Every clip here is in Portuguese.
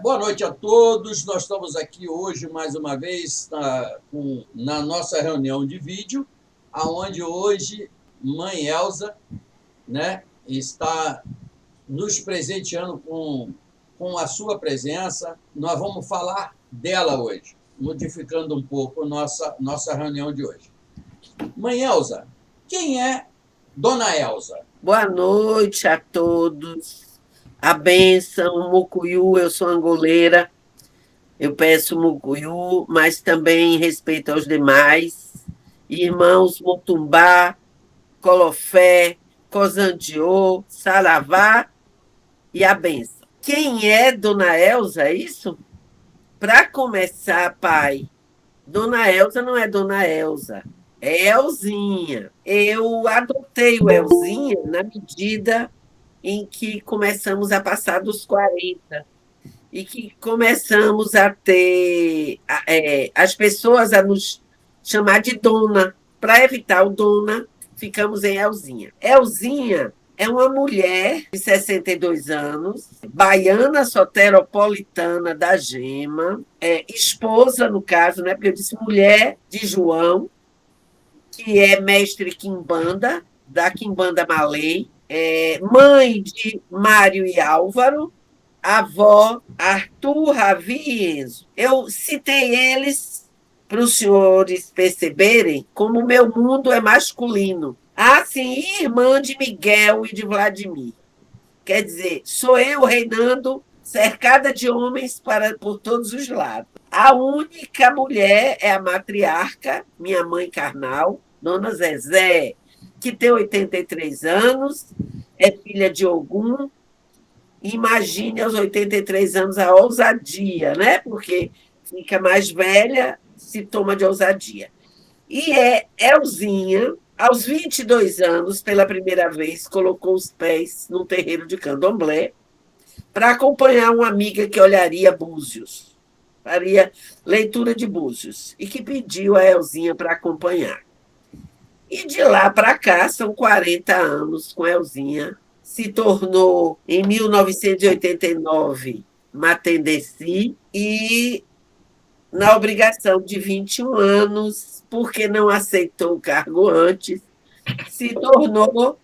Boa noite a todos. Nós estamos aqui hoje, mais uma vez, na nossa reunião de vídeo, aonde hoje Mãe Elza, né, está nos presenteando com a sua presença. Nós vamos falar dela hoje, modificando um pouco nossa reunião de hoje. Mãe Elza, quem é Dona Elza? Boa noite a todos. A bênção, Mucuyu, eu sou angoleira, eu peço Mucuyu, mas também respeito aos demais. Irmãos Motumbá, Colofé, Cosandiô, Saravá e a bênção. Quem é Dona Elza, é isso? Para começar, pai, Dona Elza não é Dona Elza, é Elzinha. Eu adotei o Elzinha na medida em que começamos a passar dos 40 e que começamos a ter as pessoas a nos chamar de dona. Para evitar o dona, ficamos em Elzinha. Elzinha é uma mulher de 62 anos, baiana soteropolitana da Gema, esposa, no caso, né, porque eu disse mulher de João, que é mestre Quimbanda, da Quimbanda Malay, mãe de Mário e Álvaro, avó Arthur, Ravi e Enzo. Eu citei eles para os senhores perceberem como o meu mundo é masculino. Ah, sim, irmã de Miguel e de Vladimir. Quer dizer, sou eu reinando cercada de homens por todos os lados. A única mulher é a matriarca, minha mãe carnal, Dona Zezé, que tem 83 anos, é filha de Ogum. Imagine aos 83 anos a ousadia, né? Porque fica mais velha, se toma de ousadia. E Elzinha, aos 22 anos, pela primeira vez, colocou os pés num terreiro de candomblé para acompanhar uma amiga que olharia búzios, faria leitura de búzios, e que pediu a Elzinha para acompanhar. E de lá para cá, são 40 anos com Elzinha. Se tornou, em 1989, Matendeci e na obrigação de 21 anos, porque não aceitou o cargo antes, se tornou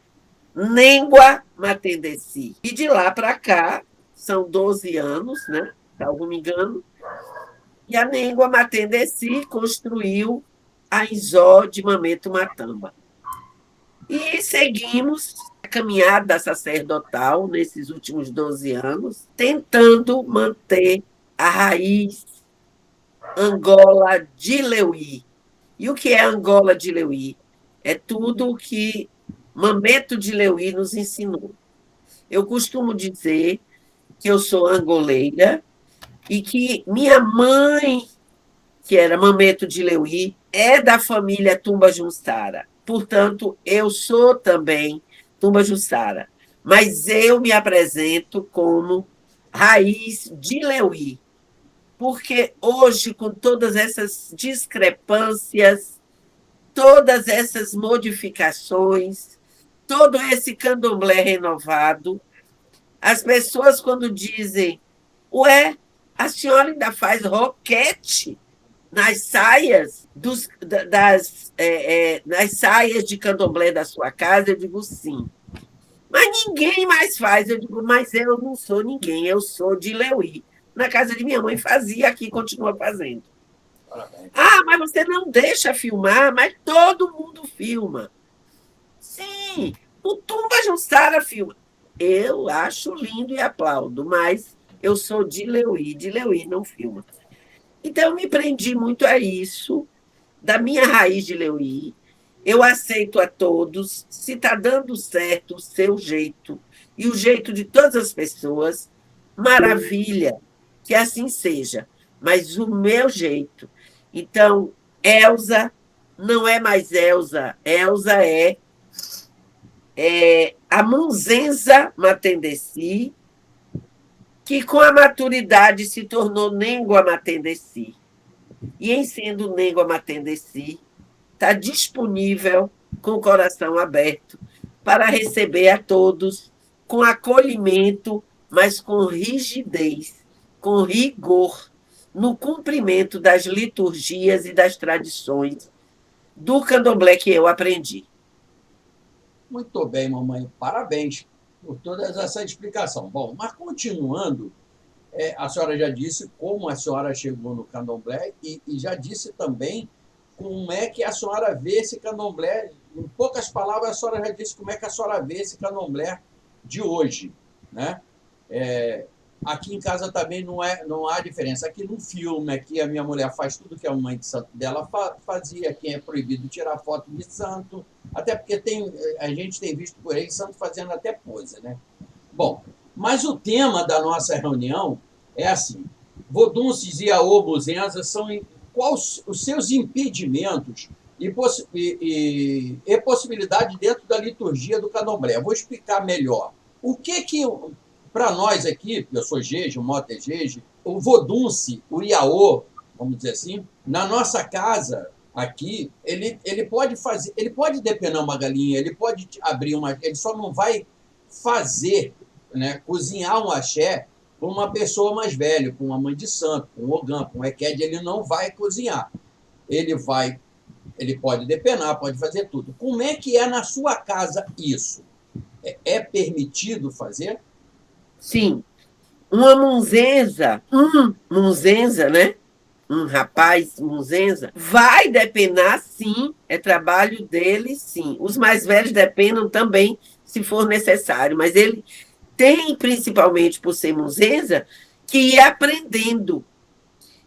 Nengua Matendeci. E de lá para cá, são 12 anos, né? Salvo me engano, e a Nengua Matendeci construiu a Inzó de Mameto Matamba. E seguimos a caminhada sacerdotal nesses últimos 12 anos, tentando manter a raiz Angola de Leuí. E o que é Angola de Leuí? É tudo o que Mameto de Leuí nos ensinou. Eu costumo dizer que eu sou angoleira e que minha mãe, que era Mameto de Leuí, é da família Tumba Junsara. Portanto, eu sou também Tumba Junsara. Mas eu me apresento como raiz de Leuí, porque hoje, com todas essas discrepâncias, todas essas modificações, todo esse candomblé renovado, as pessoas, quando dizem, ué, a senhora ainda faz roquete nas saias nas saias de candomblé da sua casa? Eu digo sim. Mas ninguém mais faz. Eu digo, mas eu não sou ninguém, eu sou de Leuí. Na casa de minha mãe fazia, aqui continua fazendo. Parabéns. Ah, mas você não deixa filmar, mas todo mundo filma. Sim, o Tumba Jussara filma. Eu acho lindo e aplaudo, mas eu sou de Leuí não filma. Então, eu me prendi muito a isso, da minha raiz de Leuí. Eu aceito a todos, se está dando certo o seu jeito e o jeito de todas as pessoas, maravilha, que assim seja, mas o meu jeito. Então, Elza não é mais Elza, Elza é a Munzenza Matendeci, que com a maturidade se tornou Nengua Matendeci. E em sendo Nengua Matendeci, está disponível com o coração aberto para receber a todos com acolhimento, mas com rigidez, com rigor no cumprimento das liturgias e das tradições do candomblé que eu aprendi. Muito bem, mamãe. Parabéns por toda essa explicação. Bom, mas continuando, a senhora já disse como a senhora chegou no candomblé e já disse também como é que a senhora vê esse candomblé. Em poucas palavras, a senhora já disse como é que a senhora vê esse candomblé de hoje, né? Aqui em casa também não há diferença. Aqui no filme, aqui a minha mulher faz tudo que a mãe de santo dela fazia. Aqui é proibido tirar foto de santo, até porque a gente tem visto por aí santo fazendo até pose, né? Bom, mas o tema da nossa reunião é assim: Vodunces e Aobuzenza são quais os seus impedimentos e possibilidade dentro da liturgia do candomblé. Eu vou explicar melhor. O que para nós aqui, eu sou Jeje, o Mota é Jeje, o Vodunce, o Iaô, vamos dizer assim, na nossa casa aqui, ele pode depenar uma galinha, ele pode abrir ele só não vai fazer, né, cozinhar um axé para uma pessoa mais velha, para uma mãe de santo, para um ogã, para um equede, ele não vai cozinhar. Ele pode depenar, pode fazer tudo. Como é que é na sua casa isso? É permitido fazer? Sim. Um munzenza, né? Um rapaz munzenza, vai depenar, sim, é trabalho dele, sim. Os mais velhos depenam também, se for necessário, mas ele tem, principalmente por ser munzenza, que ir aprendendo.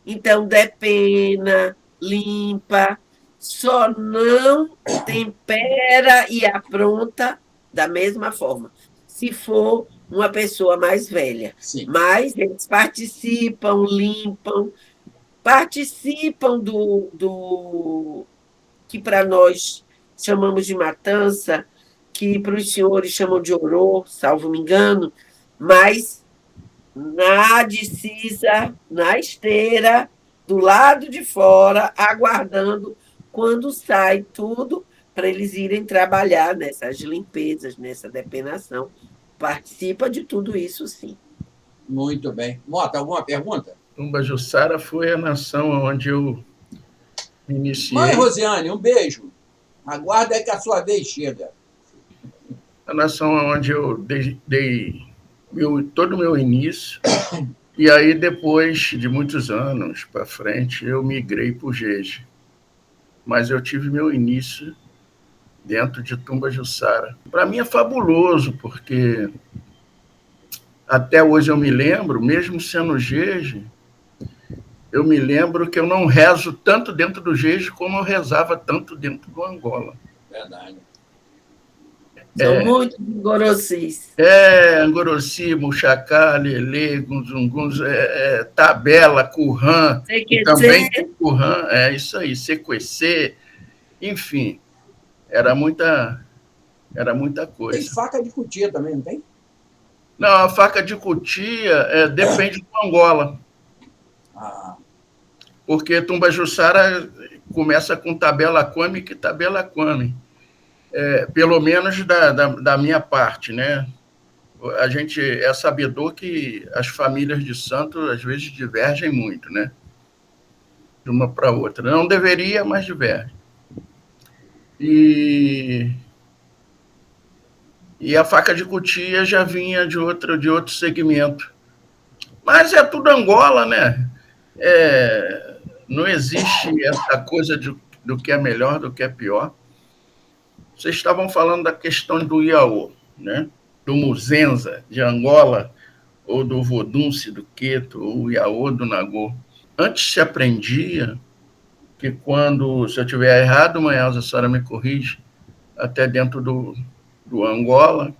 Então, depena, limpa, só não tempera e apronta da mesma forma, se for uma pessoa mais velha. Sim. Mas eles participam, limpam, participam do que para nós chamamos de matança, que para os senhores chamam de orô, salvo me engano, mas na decisa, na esteira, do lado de fora, aguardando quando sai tudo para eles irem trabalhar nessas limpezas, nessa depenação. Participa de tudo isso, sim. Muito bem. Mota, alguma pergunta? Tumbajuçara foi a nação onde eu me iniciei. Mãe Rosiane, um beijo. Aguarda aí que a sua vez chega. A nação onde eu dei todo o meu início. E aí, depois de muitos anos para frente, eu migrei para o Jeje. Mas eu tive meu início dentro de Tumbajuçara. Para mim é fabuloso, porque até hoje eu me lembro, mesmo sendo Jeje, eu me lembro que eu não rezo tanto dentro do Jeje como eu rezava tanto dentro do Angola. Verdade. São muitos Ngorossis. Ngorossi, Muxacá, Lelê, Gunzunguns, Tabela, Currã, e também Currã, isso aí, Sequecê, enfim, era muita coisa. Tem faca de cutia também, não tem? Não, a faca de cutia depende do Angola. Porque Tumbajuçara começa com tabela Kwame, que tabela Kwame. Pelo menos da minha parte, né? A gente é sabedor que as famílias de santo às vezes divergem muito, né? De uma para outra. Não deveria, mas diverge. E a faca de cutia já vinha de outro segmento. Mas é tudo Angola, né? Não existe essa coisa do que é melhor, do que é pior. Vocês estavam falando da questão do Iaô, né? Do Muzenza, de Angola, ou do Vodunce, do Queto, ou o Iaô do Nagô. Antes se aprendia que quando, se eu estiver errado, mãe Elza, a senhora me corrige, até dentro do Angola,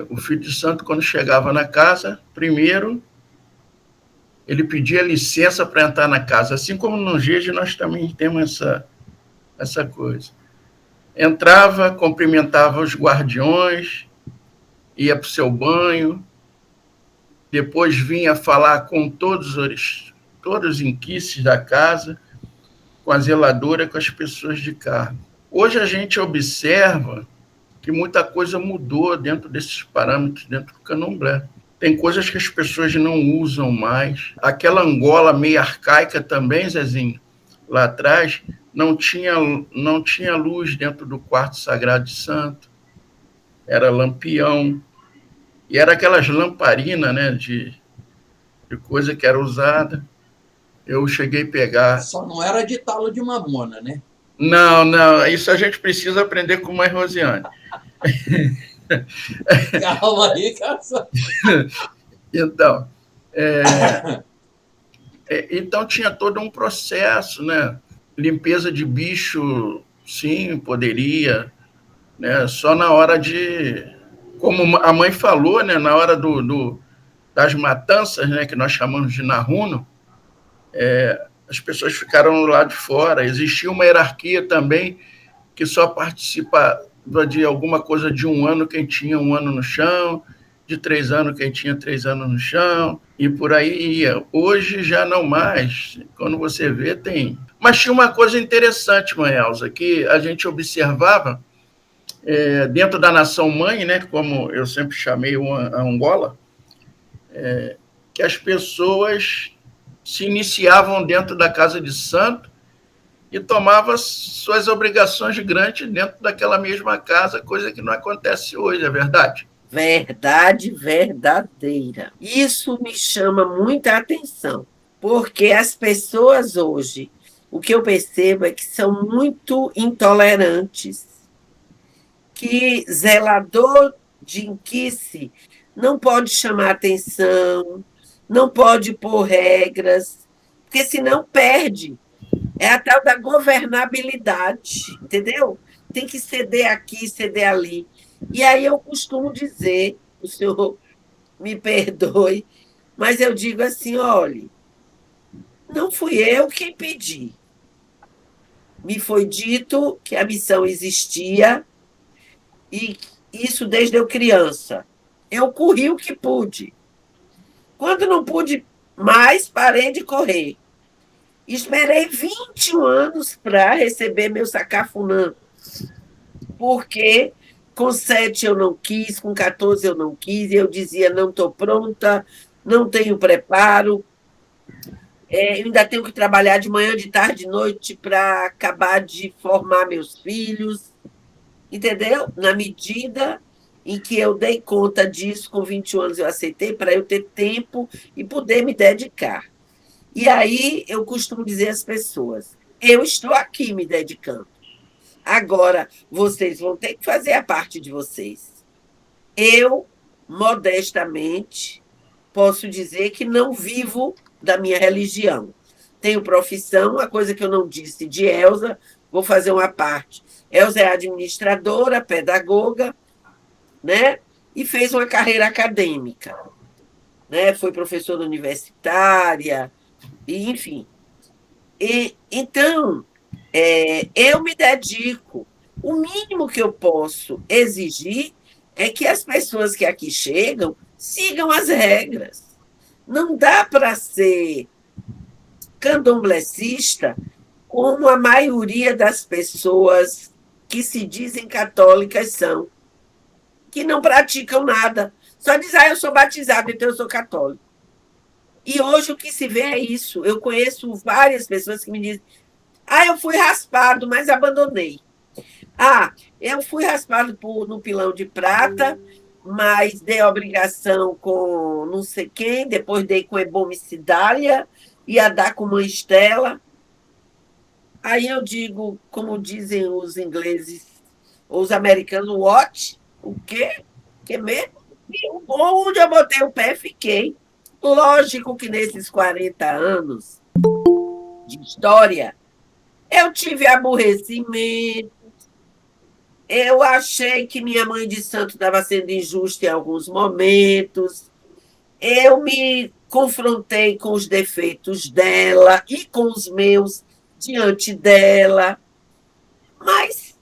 o filho de santo, quando chegava na casa, primeiro ele pedia licença para entrar na casa. Assim como no Jeje nós também temos essa coisa. Entrava, cumprimentava os guardiões, ia para o seu banho, depois vinha falar com todos os inquices da casa, com a zeladora, com as pessoas de cargo. Hoje a gente observa que muita coisa mudou dentro desses parâmetros, dentro do candomblé. Tem coisas que as pessoas não usam mais. Aquela Angola meio arcaica também, Zezinho, lá atrás, não tinha luz dentro do quarto sagrado de santo. Era lampião. E era aquelas lamparinas, né, de coisa que era usada. Eu cheguei a pegar... Só não era de talo de mamona, né? Não, isso a gente precisa aprender com a mãe Rosiane. Calma aí, cara. Então, então tinha todo um processo, né? Limpeza de bicho, sim, poderia, né? Só na hora de, como a mãe falou, né? Na hora das matanças, né? Que nós chamamos de Naruno, as pessoas ficaram no lado de fora. Existia uma hierarquia também que só participava de alguma coisa de 1 ano quem tinha 1 ano no chão, de 3 anos quem tinha 3 anos no chão, e por aí ia. Hoje já não mais. Quando você vê, tem... Mas tinha uma coisa interessante, mãe Elza, que a gente observava dentro da nação-mãe, né, como eu sempre chamei a Angola, que as pessoas se iniciavam dentro da casa de santo e tomavam suas obrigações grandes dentro daquela mesma casa, coisa que não acontece hoje, é verdade? Verdade verdadeira. Isso me chama muita atenção, porque as pessoas hoje, o que eu percebo é que são muito intolerantes, que zelador de inquice não pode chamar atenção, não pode pôr regras, porque senão perde. É a tal da governabilidade, entendeu? Tem que ceder aqui, ceder ali. E aí eu costumo dizer, o senhor me perdoe, mas eu digo assim: olhe, não fui eu quem pedi. Me foi dito que a missão existia, e isso desde eu criança. Eu corri o que pude. Quando não pude mais, parei de correr. Esperei 21 anos para receber meu sacafunã, porque com 7 eu não quis, com 14 eu não quis, e eu dizia: não estou pronta, não tenho preparo, eu ainda tenho que trabalhar de manhã, de tarde, de noite para acabar de formar meus filhos, entendeu? Na medida em que eu dei conta disso, com 21 anos eu aceitei, para eu ter tempo e poder me dedicar. E aí eu costumo dizer às pessoas: eu estou aqui me dedicando. Agora, vocês vão ter que fazer a parte de vocês. Eu, modestamente, posso dizer que não vivo da minha religião. Tenho profissão, uma coisa que eu não disse de Elza, vou fazer uma parte. Elza é administradora, pedagoga, né? E fez uma carreira acadêmica, né? Foi professora universitária, e, enfim. Então, eu me dedico. O mínimo que eu posso exigir é que as pessoas que aqui chegam sigam as regras. Não dá para ser candomblessista como a maioria das pessoas que se dizem católicas são, que não praticam nada. Só diz: eu sou batizado, então eu sou católico. E hoje o que se vê é isso. Eu conheço várias pessoas que me dizem: eu fui raspado, mas abandonei. Eu fui raspado no pilão de prata, mas dei obrigação com não sei quem, depois dei com hebomicidália, ia dar com uma estela. Aí eu digo, como dizem os ingleses, ou os americanos: what? O quê? Que mesmo? Onde eu botei o pé, fiquei. Lógico que nesses 40 anos de história, eu tive aborrecimento, eu achei que minha mãe de santo estava sendo injusta em alguns momentos, eu me confrontei com os defeitos dela e com os meus diante dela, mas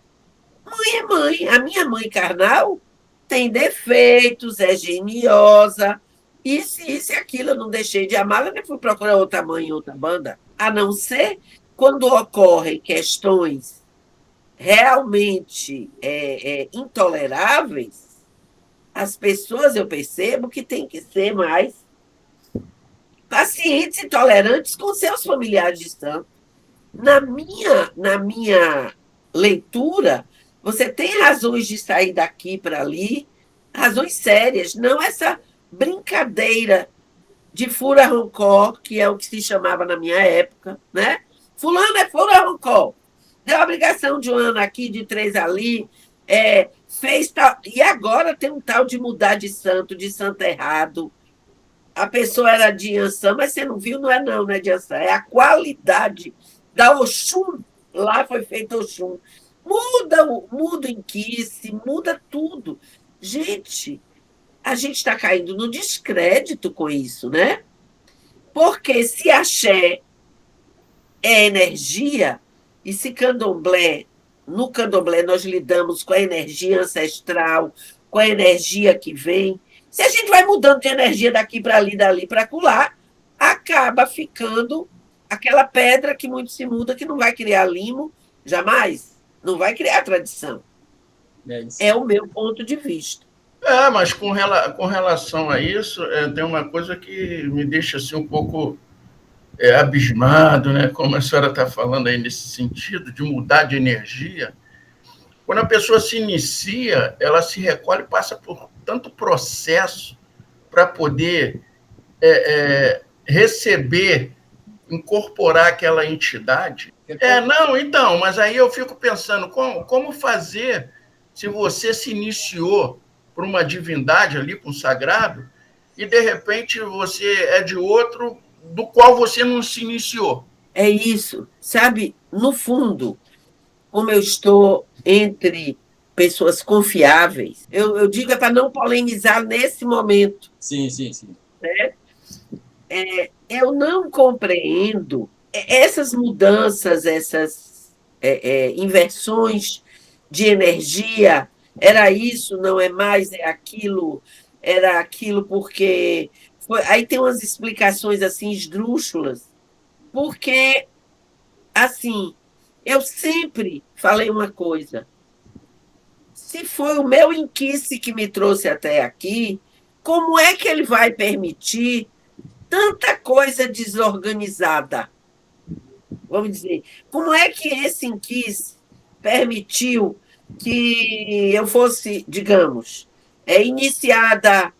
mãe é mãe. A minha mãe carnal tem defeitos, é geniosa, isso e aquilo. Eu não deixei de amá-la, nem fui procurar outra mãe em outra banda, a não ser quando ocorrem questões realmente intoleráveis. as pessoas, eu percebo que têm que ser mais pacientes e tolerantes com seus familiares de santo. Na minha leitura, você tem razões de sair daqui para ali, razões sérias, não essa brincadeira de fura-rancó, que é o que se chamava na minha época, né? Fulano é fura-rancó. Deu obrigação de um ano aqui, de 3 ali, fez tal. E agora tem um tal de mudar de santo errado. A pessoa era de Iansã, mas você não viu, não é de Iansã, é a qualidade da Oxum. Lá foi feito Oxum. Muda o inquice, muda tudo. Gente, a gente está caindo no descrédito com isso, né? Porque se axé é energia, e se candomblé, no candomblé nós lidamos com a energia ancestral, com a energia que vem, se a gente vai mudando de energia daqui para ali, dali para acolá, acaba ficando aquela pedra que muito se muda, que não vai criar limo, jamais, não vai criar tradição. É o meu ponto de vista. Mas com relação a isso, tem uma coisa que me deixa assim, um pouco abismado, né? Como a senhora está falando aí nesse sentido, de mudar de energia. Quando a pessoa se inicia, ela se recolhe, passa por tanto processo para poder receber, incorporar aquela entidade. Então, mas aí eu fico pensando, como fazer se você se iniciou por uma divindade ali, por um sagrado, e de repente você é de outro do qual você não se iniciou? É isso, sabe? No fundo, como eu estou entre pessoas confiáveis, eu digo para não polemizar nesse momento. Sim. Né? Eu não compreendo essas mudanças, essas inversões de energia. Era isso, não é mais, era aquilo porque... Aí tem umas explicações assim esdrúxulas, porque, assim, eu sempre falei uma coisa: se foi o meu inquice que me trouxe até aqui, como é que ele vai permitir tanta coisa desorganizada? Vamos dizer, como é que esse inquice permitiu que eu fosse, digamos, iniciada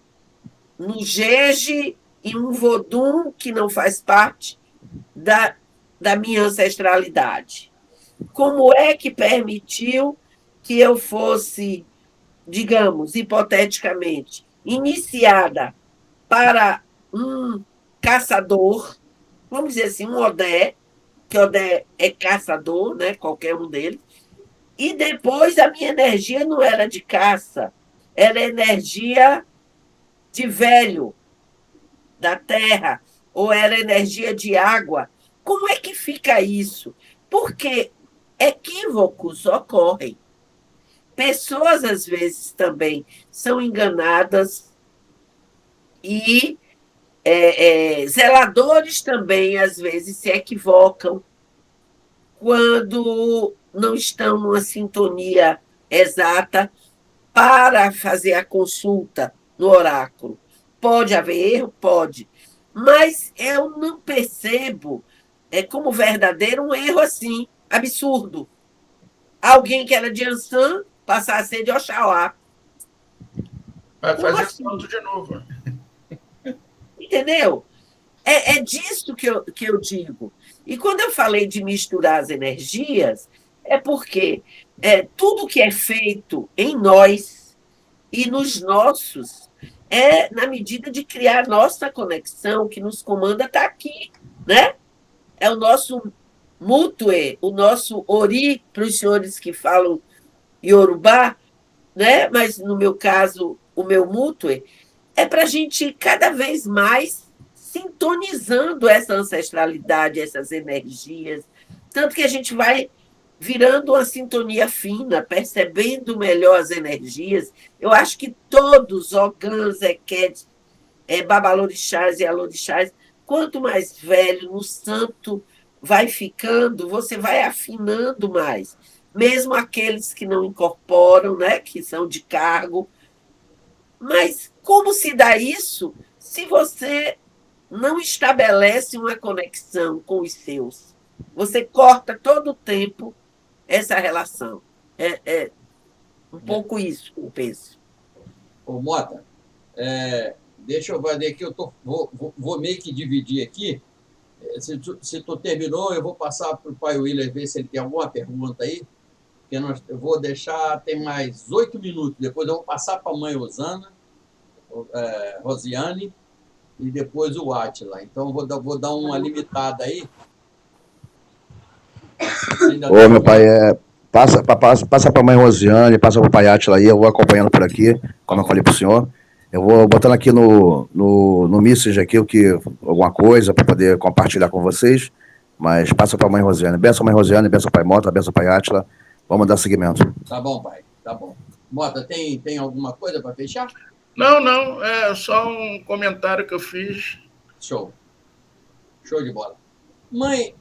no jeje e um vodum que não faz parte da minha ancestralidade? Como é que permitiu que eu fosse, digamos, hipoteticamente, iniciada para um caçador, vamos dizer assim, um Odé, que Odé é caçador, né, qualquer um deles, e depois a minha energia não era de caça, era energia de velho da terra, ou era energia de água. Como é que fica isso? Porque equívocos ocorrem. Pessoas, às vezes, também são enganadas e zeladores também, às vezes, se equivocam quando não estão numa sintonia exata para fazer a consulta no oráculo. Pode haver erro? Pode. Mas eu não percebo como verdadeiro um erro assim, absurdo. Alguém que era de Ansan passar a ser de Oxalá. Vai fazer assim? Tudo de novo. Entendeu? É disso que eu digo. E quando eu falei de misturar as energias, é porque tudo que é feito em nós e nos nossos é na medida de criar nossa conexão, que nos comanda está aqui, né? É o nosso mutue, o nosso ori, para os senhores que falam iorubá, né? Mas, no meu caso, o meu mutue, é para a gente ir cada vez mais sintonizando essa ancestralidade, essas energias, tanto que a gente vai virando uma sintonia fina, percebendo melhor as energias. Eu acho que todos, Ogãs, Equetes, Babalorixás e Alorixás, quanto mais velho no santo vai ficando, você vai afinando mais. Mesmo aqueles que não incorporam, né, que são de cargo, Mas como se dá isso se você não estabelece uma conexão com os seus? Você corta todo o tempo essa relação. É um pouco isso que eu penso. Ô, Mota, deixa eu ver aqui, vou meio que dividir aqui. Se tu terminou, eu vou passar para o pai William ver se ele tem alguma pergunta aí. Eu vou deixar, tem mais 8 minutos. Depois eu vou passar para a mãe Rosiane, e depois o Átila. Então, vou dar uma limitada aí. Ô, meu pai, passa para a mãe Rosiane, passa para o pai Átila aí, eu vou acompanhando por aqui, como eu falei para o senhor. Eu vou botando aqui no Message aqui alguma coisa para poder compartilhar com vocês, mas passa para a mãe Rosiane. Benção, mãe Rosiane, benção, pai Mota, benção, pai Átila. Vamos dar seguimento. Tá bom, pai, tá bom. Mota, tem alguma coisa para fechar? Não, é só um comentário que eu fiz. Show de bola. Mãe,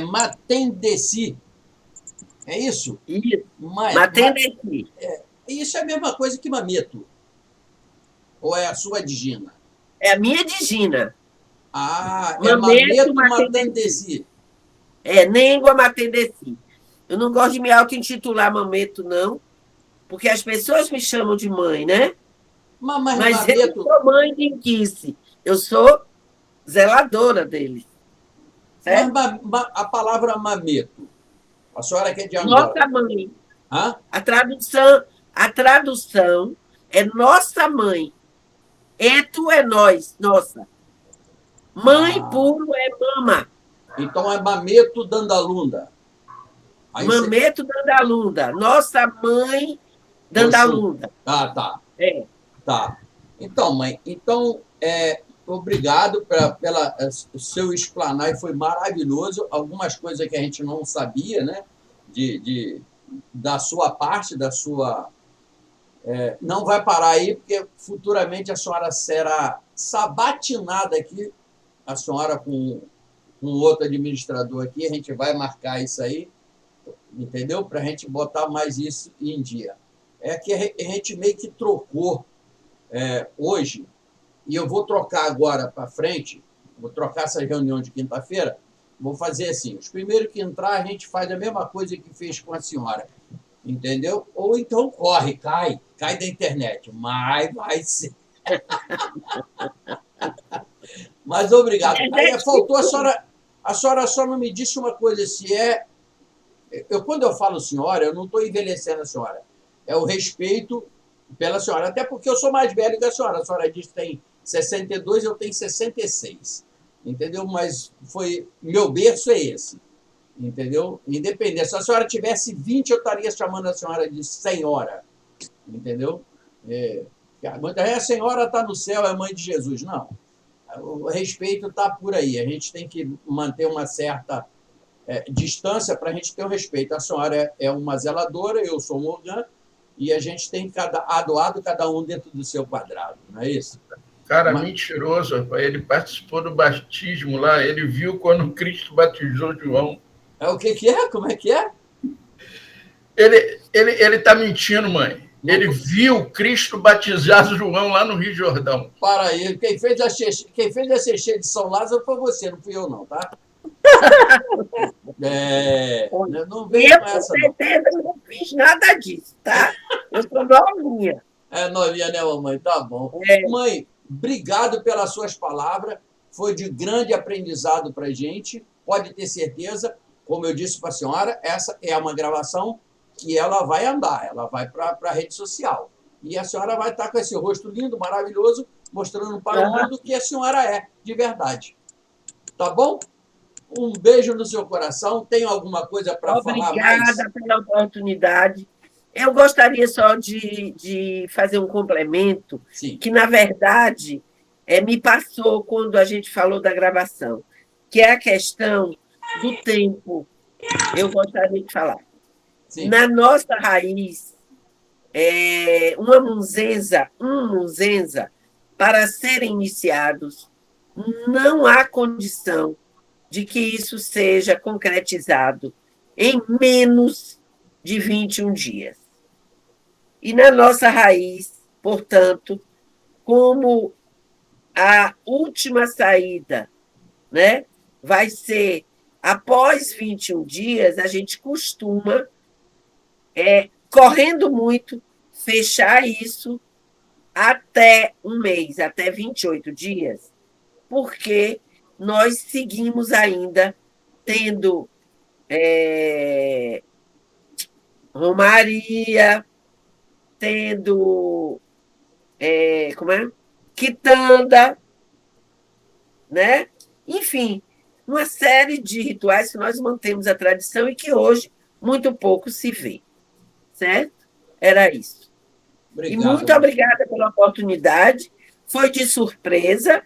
Matendeci, é isso? Isso, Matendeci. Isso é a mesma coisa que mameto? Ou é a sua digina? É a minha digina. Mameto Matendeci. Nengua Matendeci. Eu não gosto de me auto-intitular mameto, não, porque as pessoas me chamam de mãe, né? Mas mameto... eu não sou mãe de Inquice. Eu sou zeladora deles. Certo? Mas a palavra mameto, a senhora que é de Angola. Nossa mãe. Hã? A tradução é nossa mãe. Eto é nós, nossa. Mãe puro é mama. Então é mameto Dandalunda. Mameto Dandalunda. Nossa mãe Dandalunda. Tá. Tá. Então, mãe, obrigado pelo seu explanar, foi maravilhoso. Algumas coisas que a gente não sabia, né? Da sua parte, da sua... não vai parar aí, porque futuramente a senhora será sabatinada aqui, a senhora com outro administrador aqui, a gente vai marcar isso aí, entendeu? Para a gente botar mais isso em dia. É que a gente meio que trocou hoje, e eu vou trocar agora para frente, vou trocar essa reunião de quinta-feira, vou fazer assim, os primeiros que entrar, a gente faz a mesma coisa que fez com a senhora, entendeu? Ou então cai da internet, mas vai ser. Mas obrigado. Aí, faltou a senhora só não me disse uma coisa, quando eu falo senhora, eu não estou envelhecendo a senhora, é o respeito pela senhora, até porque eu sou mais velho que a senhora disse que tem 62, eu tenho 66, entendeu? Mas meu berço é esse, entendeu? Independente, se a senhora tivesse 20, eu estaria chamando a senhora de senhora, entendeu? Muita gente, a senhora está no céu, é mãe de Jesus. Não, o respeito está por aí, a gente tem que manter uma certa distância para a gente ter o respeito. A senhora é uma zeladora, eu sou um orgã, e a gente tem cada um dentro do seu quadrado, não é isso? Cara, mentiroso, ele participou do batismo lá, ele viu quando Cristo batizou João. O que é? Como é que é? Ele tá mentindo, mãe. Ele viu Cristo batizar João lá no Rio Jordão. Para aí, quem fez a xexê de São Lázaro foi você, não fui eu não, tá? Não veio com essa, não. Eu não fiz nada disso, tá? Eu sou novinha. Novinha, né, mamãe? Tá bom. Mãe, obrigado pelas suas palavras. Foi de grande aprendizado para a gente. Pode ter certeza, como eu disse para a senhora, essa é uma gravação que ela vai andar, ela vai para a rede social. E a senhora vai estar com esse rosto lindo, maravilhoso, mostrando para o mundo que a senhora é, de verdade. Tá bom? Um beijo no seu coração. Tem alguma coisa para falar mais? Obrigada pela oportunidade. Eu gostaria só de fazer um complemento, Sim. Que, na verdade, me passou quando a gente falou da gravação, que é a questão do tempo. Eu gostaria de falar. Sim. Na nossa raiz, uma munzenza, para serem iniciados, não há condição de que isso seja concretizado em menos de 21 dias. E na nossa raiz, portanto, como a última saída, né, vai ser após 21 dias, a gente costuma, correndo muito, fechar isso até um mês, até 28 dias, porque nós seguimos ainda tendo romaria, tendo como é? Quitanda, né? Enfim, uma série de rituais que nós mantemos a tradição e que hoje muito pouco se vê, certo? Era isso. E muito obrigada pela oportunidade. Foi de surpresa,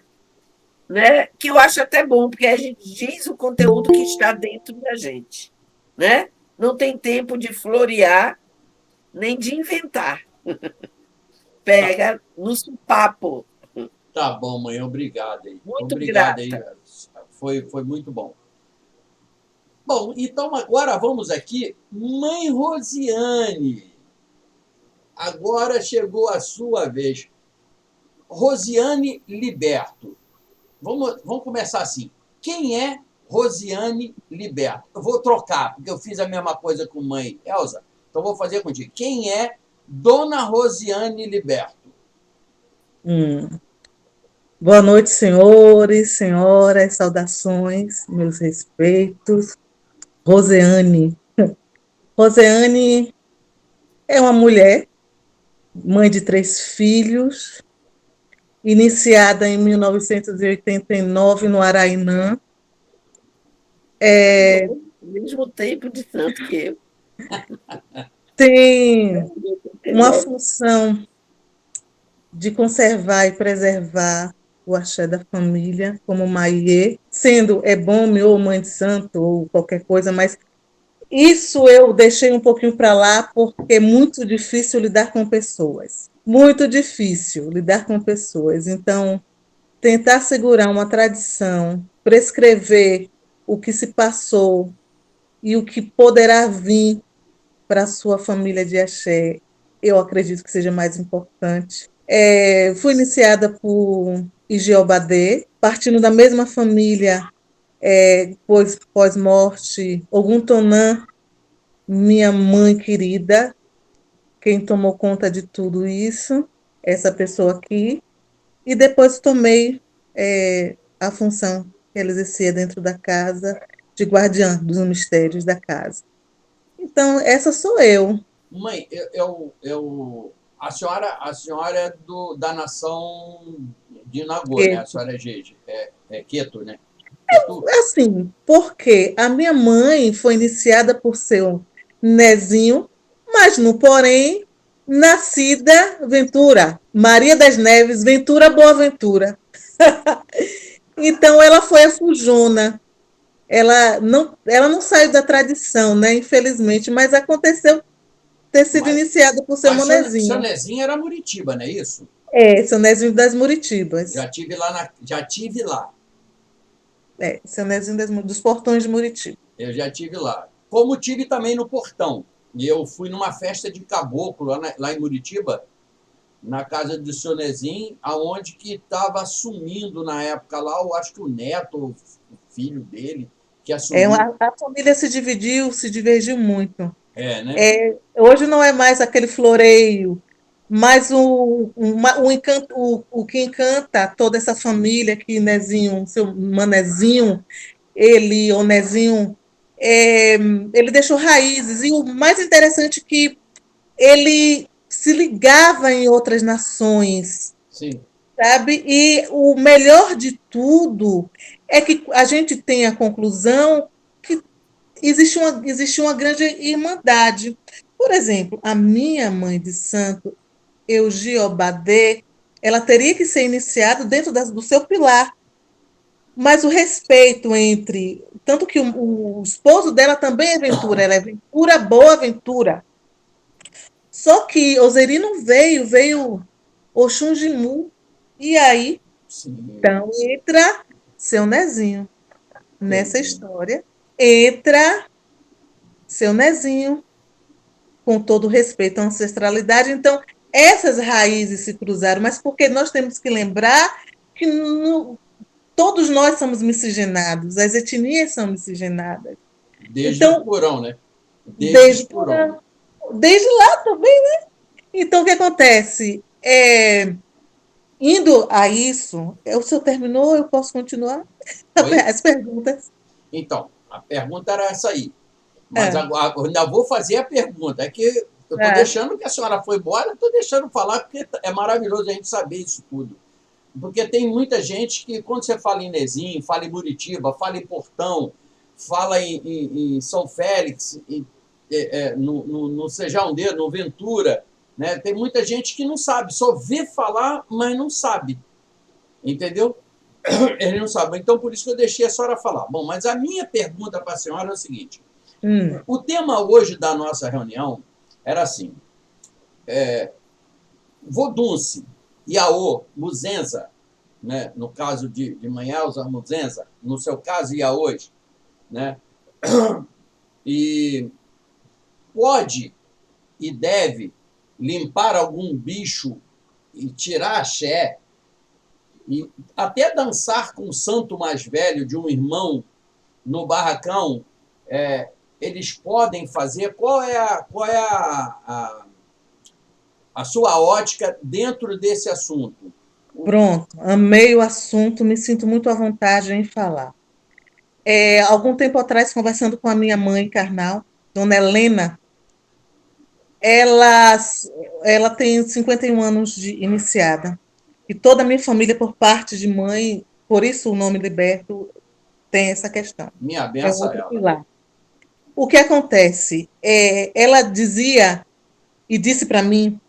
né? Que eu acho até bom, porque a gente diz o conteúdo que está dentro da gente, né? Não tem tempo de florear nem de inventar. Pega no papo. Tá bom, mãe, obrigado aí. Muito obrigado grata. aí. Foi muito bom. Bom, então agora vamos aqui, mãe Rosiane. Agora chegou a sua vez. Rosiane Liberto. Vamos começar assim. Quem é Rosiane Liberto? Eu vou trocar, porque eu fiz a mesma coisa com mãe Elza. Então vou fazer contigo. Quem é Dona Rosiane Liberto? Boa noite, senhores, senhoras, saudações, meus respeitos. Rosiane. Rosiane é uma mulher, mãe de 3 filhos, iniciada em 1989 no Arainã. Mesmo tempo de santo que eu. Tem uma função de conservar e preservar o axé da família, como maiê, sendo ebome ou mãe de santo ou qualquer coisa, mas isso eu deixei um pouquinho para lá porque é muito difícil lidar com pessoas. Muito difícil lidar com pessoas. Então, tentar segurar uma tradição, prescrever o que se passou e o que poderá vir para a sua família de axé, eu acredito que seja mais importante. Fui iniciada por Igiobadê, partindo da mesma família, pós-morte, Oguntonã, minha mãe querida, quem tomou conta de tudo isso, essa pessoa aqui, e depois tomei a função que ela exercia dentro da casa, de guardiã dos mistérios da casa. Então, essa sou eu. Mãe, a senhora é da nação de Nagô, né? A senhora é Jeje, é Queto, né? Quetu? Assim, porque a minha mãe foi iniciada por seu Nezinho, mas no porém, nascida Ventura, Maria das Neves, Ventura Boaventura. Então ela foi a fujona. Ela não saiu da tradição, né? Infelizmente, mas aconteceu ter sido iniciada por seu Mas seu Monezinho. Nezinho era Muritiba, não é isso? Seu Nezinho das Muritibas. Já tive lá. Seu Nezinho dos Portões de Muritiba. Eu já tive lá. Como tive também no Portão. E eu fui numa festa de caboclo lá em Muritiba, na casa do seu Nezinho, aonde que estava assumindo na época lá, eu acho que o neto, o filho dele, que assumiu. A família se divergiu muito. Né? Hoje não é mais aquele floreio, mas o que encanta toda essa família que Nezinho, seu Manezinho, o Nezinho, ele deixou raízes. E o mais interessante é que ele se ligava em outras nações. Sim. Sabe? E o melhor de tudo é que a gente tem a conclusão que existe uma grande irmandade. Por exemplo, a minha mãe de santo, Eugiobadê, ela teria que ser iniciada dentro do seu pilar. Mas o respeito entre... Tanto que o esposo dela também é Ventura, ela é Ventura Boaventura. Só que Ozerino veio Oxungimu. E aí, então, entra seu Nezinho. nessa história, entra seu Nezinho, com todo respeito à ancestralidade. Então, essas raízes se cruzaram, mas porque nós temos que lembrar que todos nós somos miscigenados, as etnias são miscigenadas. Desde Então, o porão, né? desde, Os porão. desde lá também, né? Então, o que acontece? Indo a isso, o senhor terminou, eu posso continuar? Oi? As perguntas. Então, a pergunta era essa aí. Mas É, agora, eu ainda vou fazer a pergunta. É que eu estou é. deixando que a senhora foi embora, estou deixando falar, porque é maravilhoso a gente saber isso tudo. Porque tem muita gente que, quando você fala em Nezinho, fala em Muritiba, fala em Portão, fala em São Félix, no Sejão Dedo, no Ventura, né? Tem muita gente que não sabe, só vê falar, mas não sabe. Entendeu? Ele não sabe. Então, por isso que eu deixei a senhora falar. Bom, mas a minha pergunta para a senhora é o seguinte. O tema hoje da nossa reunião era assim, Vodunce, Iaô, Muzenza, né? No caso de Manhelza, Muzenza, no seu caso, Iaôs, né? E pode e deve limpar algum bicho e tirar axé e até dançar com o santo mais velho de um irmão no barracão, eles podem fazer? Qual é a sua ótica dentro desse assunto? Pronto, amei o assunto, me sinto muito à vontade em falar. Algum tempo atrás, conversando com a minha mãe carnal, Dona Helena, ela, ela tem 51 anos de iniciada. E toda a minha família, por parte de mãe, por isso o nome Liberto tem essa questão. Minha É benção a outro ela. pilar. O que acontece? Ela dizia e disse para mim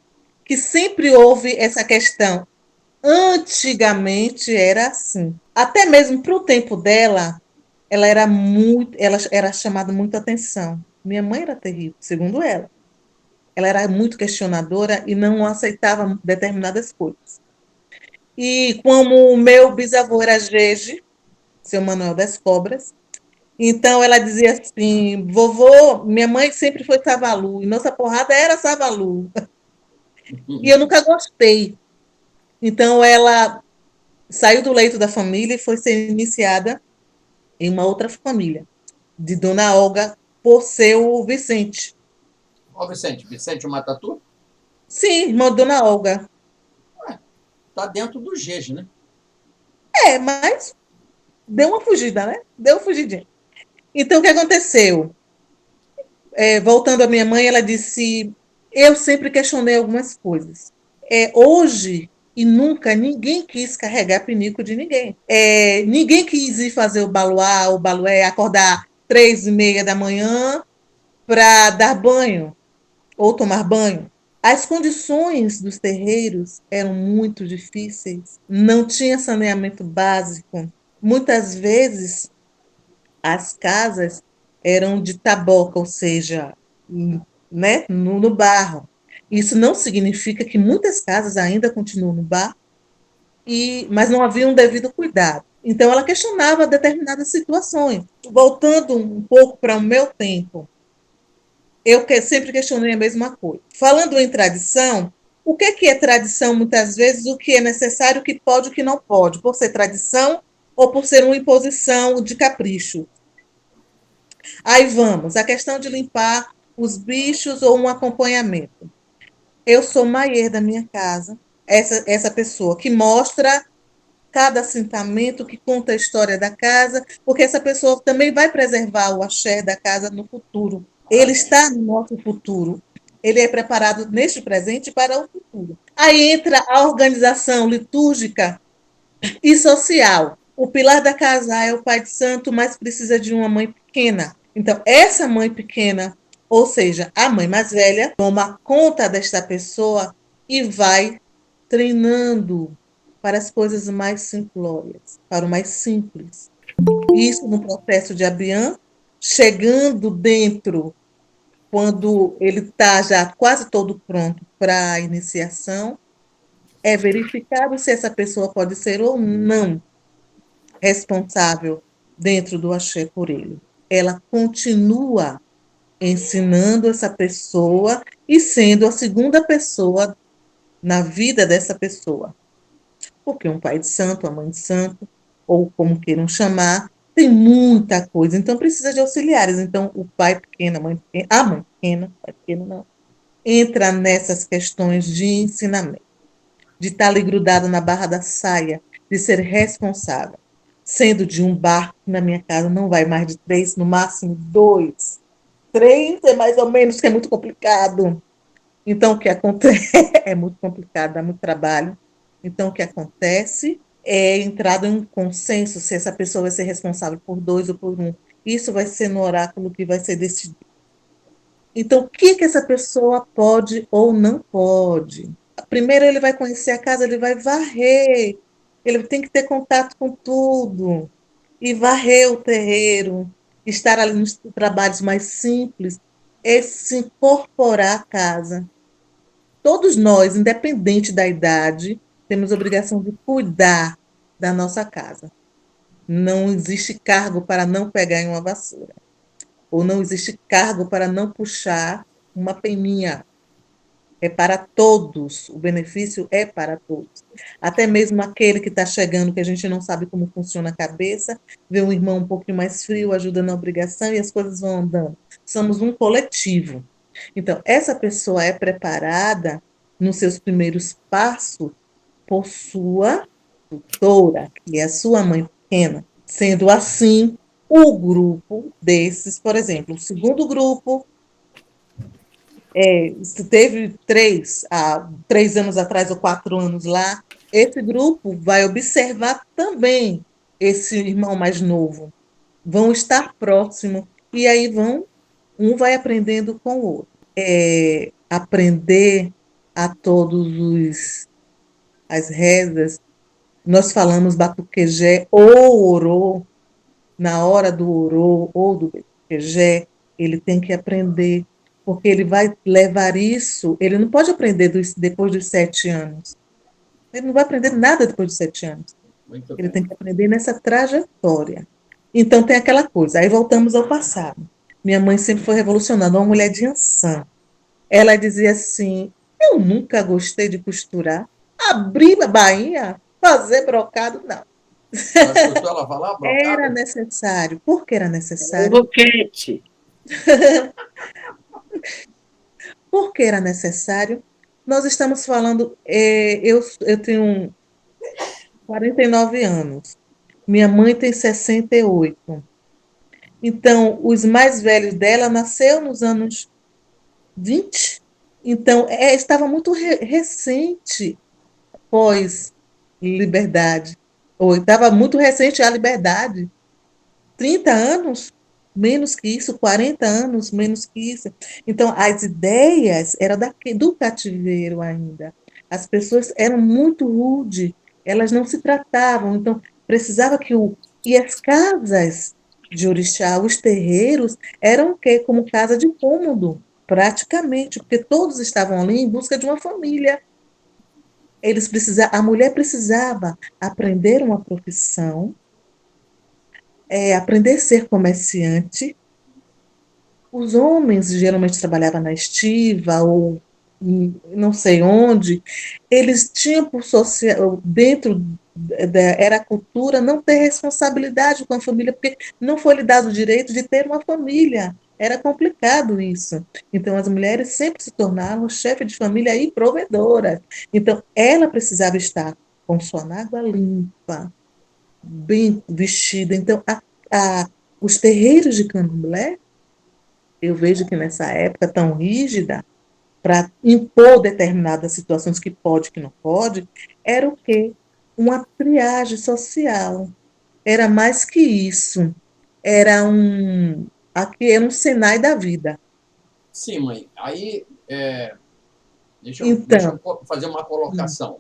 que sempre houve essa questão. Antigamente era assim. Até mesmo para o tempo dela, ela era chamada muita atenção. Minha mãe era terrível, segundo ela. Ela era muito questionadora e não aceitava determinadas coisas. E como o meu bisavô era Gege, seu Manuel das Cobras, então ela dizia assim: vovô, minha mãe sempre foi Savalu, e nossa porrada era Savalu. E eu nunca gostei. Então ela saiu do leito da família e foi ser iniciada em uma outra família, de Dona Olga, por seu Vicente. Ó, Vicente Matatu Sim, irmã de Dona Olga. está dentro do GES, né? Mas deu uma fugida, né? Deu uma fugidinha. Então, o que aconteceu? Voltando à minha mãe, ela disse: eu sempre questionei algumas coisas. Hoje e nunca ninguém quis carregar pinico de ninguém. Ninguém quis ir fazer o balué, acordar 3:30 da manhã para dar banho ou tomar banho. As condições dos terreiros eram muito difíceis, não tinha saneamento básico. Muitas vezes as casas eram de taboca, ou seja, né, no barro. Isso não significa que muitas casas ainda continuam no barro, mas não havia um devido cuidado. Então, ela questionava determinadas situações. Voltando um pouco para o meu tempo, eu sempre questionei a mesma coisa. Falando em tradição, o que é tradição, muitas vezes, o que é necessário, o que pode, o que não pode, por ser tradição ou por ser uma imposição de capricho. Aí vamos, a questão de limpar os bichos ou um acompanhamento. Eu sou maier da minha casa, essa pessoa que mostra cada assentamento, que conta a história da casa, porque essa pessoa também vai preservar o axé da casa no futuro. Ele está no nosso futuro. Ele é preparado neste presente para o futuro. Aí entra a organização litúrgica e social. O pilar da casa é o pai de santo, mas precisa de uma mãe pequena. Então, essa mãe pequena, ou seja, a mãe mais velha, toma conta desta pessoa e vai treinando para as coisas mais simplórias, para o mais simples. Isso no processo de Abian, chegando dentro, quando ele está já quase todo pronto para a iniciação, é verificado se essa pessoa pode ser ou não responsável dentro do axé por ele. Ela continua ensinando essa pessoa e sendo a segunda pessoa na vida dessa pessoa. Porque um pai de santo, uma mãe de santo, ou como queiram chamar, tem muita coisa. Então, precisa de auxiliares. Então, o pai pequeno, a mãe pequena, o pai pequeno não, entra nessas questões de ensinamento, de estar ali grudado na barra da saia, de ser responsável. Sendo de um barco, na minha casa não vai mais de 3, no máximo 2. 3 é mais ou menos, que é muito complicado. Então, o que acontece é muito complicado, dá muito trabalho. Então, o que acontece é entrado em um consenso se essa pessoa vai ser responsável por 2 ou por 1. Isso vai ser no oráculo que vai ser decidido. Então, o que essa pessoa pode ou não pode? Primeiro, ele vai conhecer a casa, ele vai varrer, ele tem que ter contato com tudo, e varrer o terreiro, estar ali nos trabalhos mais simples, é se incorporar à casa. Todos nós, independente da idade, temos a obrigação de cuidar da nossa casa. Não existe cargo para não pegar em uma vassoura. Ou não existe cargo para não puxar uma peninha. É para todos, o benefício é para todos. Até mesmo aquele que está chegando, que a gente não sabe como funciona a cabeça, vê um irmão um pouquinho mais frio, ajuda na obrigação e as coisas vão andando. Somos um coletivo. Então, essa pessoa é preparada nos seus primeiros passos por sua tutora, que é a sua mãe pequena. Sendo assim, o grupo desses, por exemplo, o segundo grupo teve 3 anos atrás ou 4 anos lá, esse grupo vai observar também esse irmão mais novo. Vão estar próximo e aí um vai aprendendo com o outro. Aprender a todos as rezas. Nós falamos batuquejé ou orô, na hora do orô ou do batuquejé, ele tem que aprender, porque ele vai levar isso, ele não pode aprender depois dos 7 anos. Ele não vai aprender nada depois dos 7 anos. Muito Ele bem. tem que aprender nessa trajetória. Então tem aquela coisa. Aí voltamos ao passado. Minha mãe sempre foi revolucionária, uma mulher de ançã. Ela dizia assim: eu nunca gostei de costurar, abrir a bainha, fazer brocado, não. Já escutou ela falar, Era brocado? necessário. Por que era necessário? Ovo quente. Por que era necessário? Nós estamos falando, eu tenho 49 anos, minha mãe tem 68. Então, os mais velhos dela nasceu nos anos 20. Então, estava muito recente pós-liberdade. Ou estava muito recente a liberdade. 30 anos, menos que isso, 40 anos, menos que isso. Então, as ideias eram do cativeiro ainda. As pessoas eram muito rudes, elas não se tratavam. Então, precisava que o. E as casas de orixá, os terreiros, eram o quê? Como casa de cômodo, praticamente, porque todos estavam ali em busca de uma família. A mulher precisava aprender uma profissão, aprender a ser comerciante. Os homens geralmente trabalhavam na estiva ou não sei onde. Eles tinham por social, dentro era a cultura não ter responsabilidade com a família, porque não foi lhe dado o direito de ter uma família. Era complicado isso. Então, as mulheres sempre se tornaram chefe de família e provedora. Então, ela precisava estar com sua água limpa, bem vestida. Então, os terreiros de candomblé, eu vejo que nessa época tão rígida, para impor determinadas situações que pode, que não pode, era o quê? Uma triagem social. Era mais que isso. Aqui era um Senai da vida. Sim, mãe. Aí, deixa Então, eu fazer uma colocação.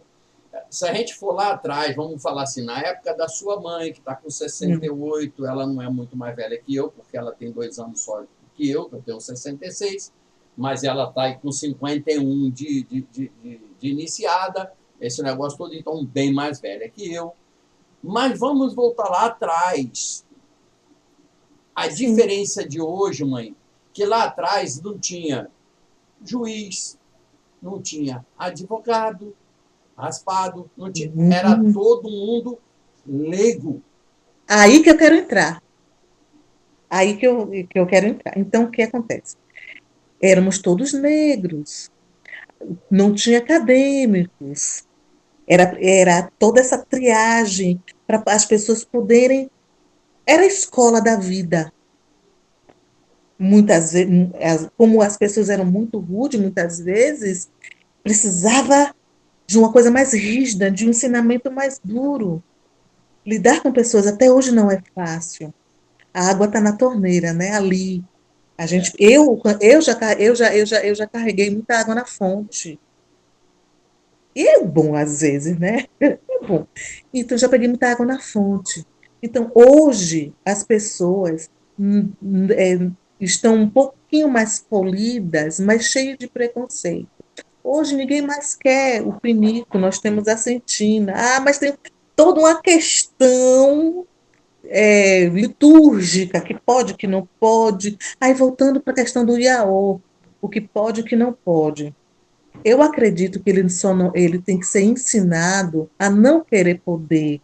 Se a gente for lá atrás, vamos falar assim, na época da sua mãe, que está com 68, ela não é muito mais velha que eu, porque ela tem 2 anos só que eu tenho 66, mas ela está aí com 51 de iniciada, esse negócio todo, então bem mais velha que eu. Mas vamos voltar lá atrás. A diferença de hoje, mãe, que lá atrás não tinha juiz, não tinha advogado, raspado, não tinha, era todo mundo leigo. Aí que eu quero entrar. Aí que eu quero entrar. Então, o que acontece? Éramos todos negros, não tinha acadêmicos, era toda essa triagem para as pessoas poderem. Era a escola da vida. Muitas vezes, como as pessoas eram muito rudes, muitas vezes, precisava de uma coisa mais rígida, de um ensinamento mais duro. Lidar com pessoas até hoje não é fácil. A água está na torneira, né? Ali. A gente, eu já carreguei muita água na fonte. E é bom às vezes, né? É bom. Então já peguei muita água na fonte. Então hoje as pessoas estão um pouquinho mais polidas, mas cheias de preconceito. Hoje ninguém mais quer o pinico, nós temos a sentina. Ah, mas tem toda uma questão litúrgica, que pode, que não pode. Aí voltando para a questão do Iaô, o que pode e o que não pode. Eu acredito que ele só não, ele tem que ser ensinado a não querer poder.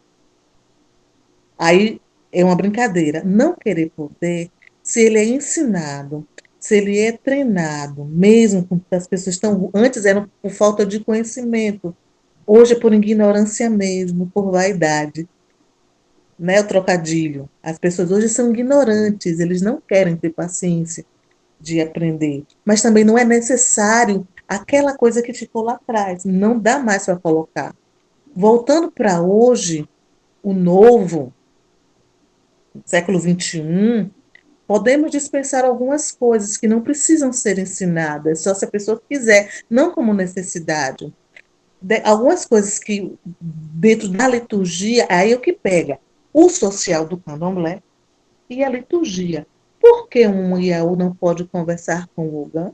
Aí é uma brincadeira. Não querer poder, se ele é ensinado, se ele é treinado, mesmo com as pessoas estão. Antes eram por falta de conhecimento, hoje é por ignorância mesmo, por vaidade. Né, o trocadilho. As pessoas hoje são ignorantes, eles não querem ter paciência de aprender. Mas também não é necessário aquela coisa que ficou lá atrás, não dá mais para colocar. Voltando para hoje, o novo, século XXI, podemos dispensar algumas coisas que não precisam ser ensinadas, só se a pessoa quiser, não como necessidade. Algumas coisas que, dentro da liturgia, aí é o que pega o social do candomblé e a liturgia. Por que um Iaú não pode conversar com o Ogã?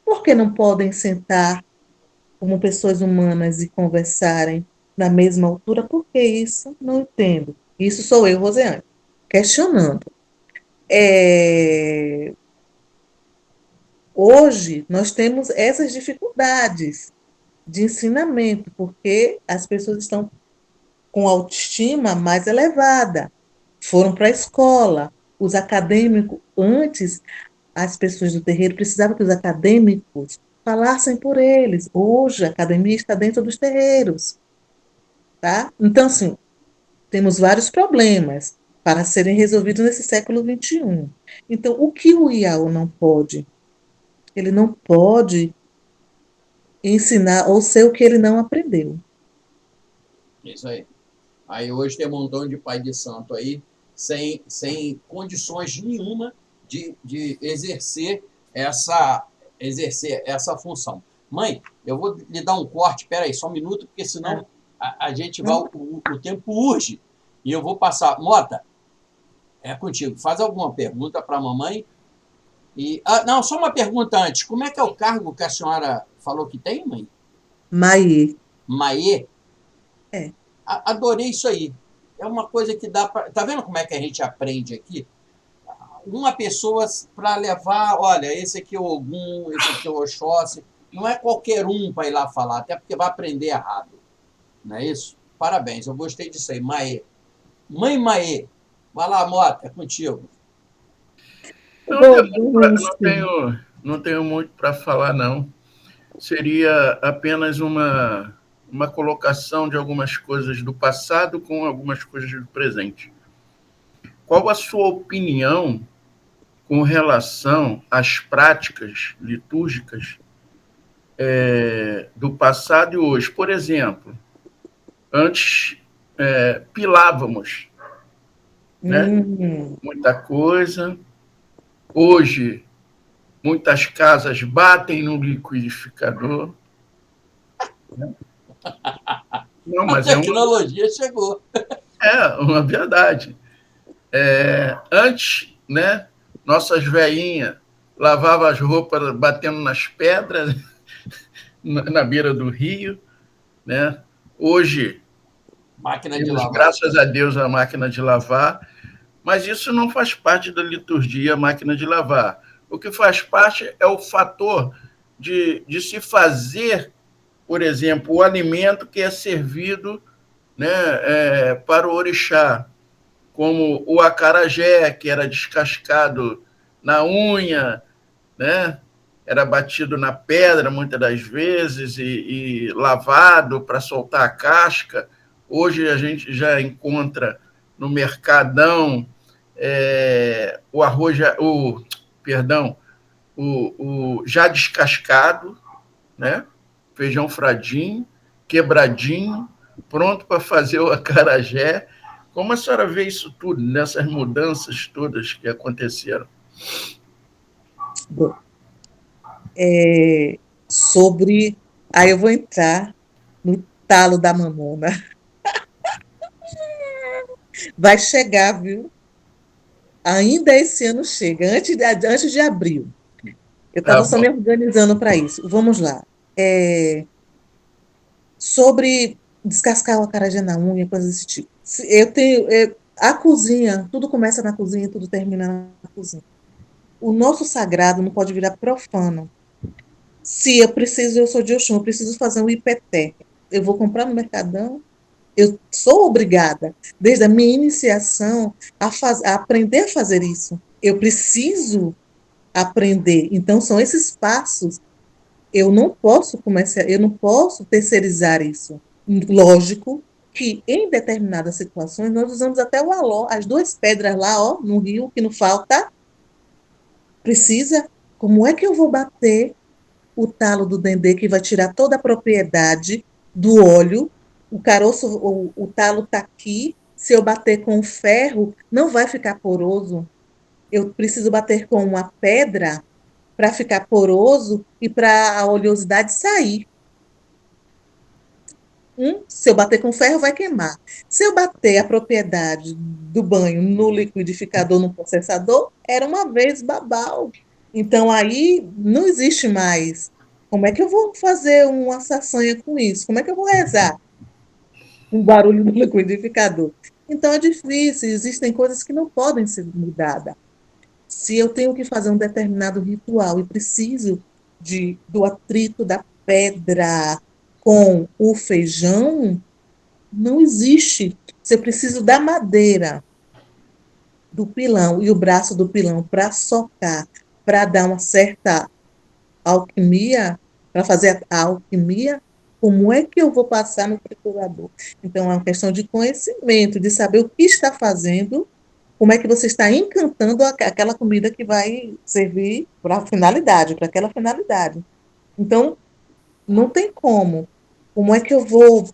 Por que não podem sentar como pessoas humanas e conversarem na mesma altura? Por que isso? Não entendo. Isso sou eu, Rosiane, questionando. É, Hoje, nós temos essas dificuldades de ensinamento, porque as pessoas estão com autoestima mais elevada, foram para a escola. Os acadêmicos, antes, as pessoas do terreiro precisavam que os acadêmicos falassem por eles. Hoje, a academia está dentro dos terreiros. Tá? Então, assim, temos vários problemas para serem resolvidos nesse século XXI. Então, o que o IAU não pode? Ele não pode ensinar ou ser o que ele não aprendeu. Isso aí. Aí hoje tem um montão de pai de santo aí, sem condições nenhuma de exercer essa função. Mãe, eu vou lhe dar um corte, espera aí, só um minuto, porque senão a gente vai, o tempo urge, e eu vou passar. Mota, é contigo. Faz alguma pergunta para a mamãe? Não, só uma pergunta antes. Como é que é o cargo que a senhora falou que tem, mãe? Maê. Maê? É. Adorei isso aí. É uma coisa que dá para. Tá vendo como é que a gente aprende aqui? Uma pessoa para levar, olha, esse aqui é o Ogum, esse aqui é o Oxóssi. Não é qualquer um para ir lá falar, até porque vai aprender errado. Não é isso? Parabéns, eu gostei disso aí. Maê. Mãe Maê. Vai lá, Mota, é contigo. Não tenho muito para falar, não. Seria apenas uma colocação de algumas coisas do passado com algumas coisas do presente. Qual a sua opinião com relação às práticas litúrgicas do passado e hoje? Por exemplo, antes pilávamos, né? Muita coisa. Hoje, muitas casas batem no liquidificador. Né? Não, mas a tecnologia chegou. É uma verdade. Antes, né, nossas velhinhas lavavam as roupas batendo nas pedras na beira do rio. Né? Hoje, máquina de lavar. Graças a Deus, a máquina de lavar. Mas isso não faz parte da liturgia máquina de lavar. O que faz parte é o fator de se fazer, por exemplo, o alimento que é servido, né, para o orixá, como o acarajé, que era descascado na unha, né? Era batido na pedra muitas das vezes e lavado para soltar a casca. Hoje a gente já encontra no mercadão o arroz, perdão, o já descascado, né? Feijão fradinho, quebradinho, pronto para fazer o acarajé. Como a senhora vê isso tudo, nessas mudanças todas que aconteceram? Sobre. Aí eu vou entrar no talo da mamona. Vai chegar, viu? Ainda esse ano chega, antes de abril. Eu Tá estava só bom. me organizando para isso. Vamos lá. Sobre descascar o acarajé na unha, coisas desse tipo. Eu tenho. A cozinha, tudo começa na cozinha, tudo termina na cozinha. O nosso sagrado não pode virar profano. Se eu sou de Oxum, eu preciso fazer um IPT. Eu vou comprar no Mercadão, eu sou obrigada, desde a minha iniciação, a aprender a fazer isso. Eu preciso aprender. Então, são esses passos. Eu não posso começar, eu não posso terceirizar isso. Lógico que, em determinadas situações, nós usamos até o aló, as duas pedras lá, ó, no rio, que não falta. Precisa. Como é que eu vou bater o talo do dendê que vai tirar toda a propriedade do óleo? O caroço, o talo está aqui. Se eu bater com o ferro, não vai ficar poroso. Eu preciso bater com uma pedra para ficar poroso e para a oleosidade sair. Se eu bater com ferro, vai queimar. Se eu bater a propriedade do banho no liquidificador, no processador, era uma vez babau. Então, aí não existe mais. Como é que eu vou fazer uma saçanha com isso? Como é que eu vou rezar? Um barulho no liquidificador. Então, é difícil. Existem coisas que não podem ser mudadas. Se eu tenho que fazer um determinado ritual e preciso do atrito da pedra com o feijão, não existe. Se eu preciso da madeira do pilão e o braço do pilão para socar, para dar uma certa alquimia, para fazer a alquimia, como é que eu vou passar no triturador? Então, é uma questão de conhecimento, de saber o que está fazendo, como é que você está encantando aquela comida que vai servir para aquela finalidade. Então, não tem como. Como é que eu vou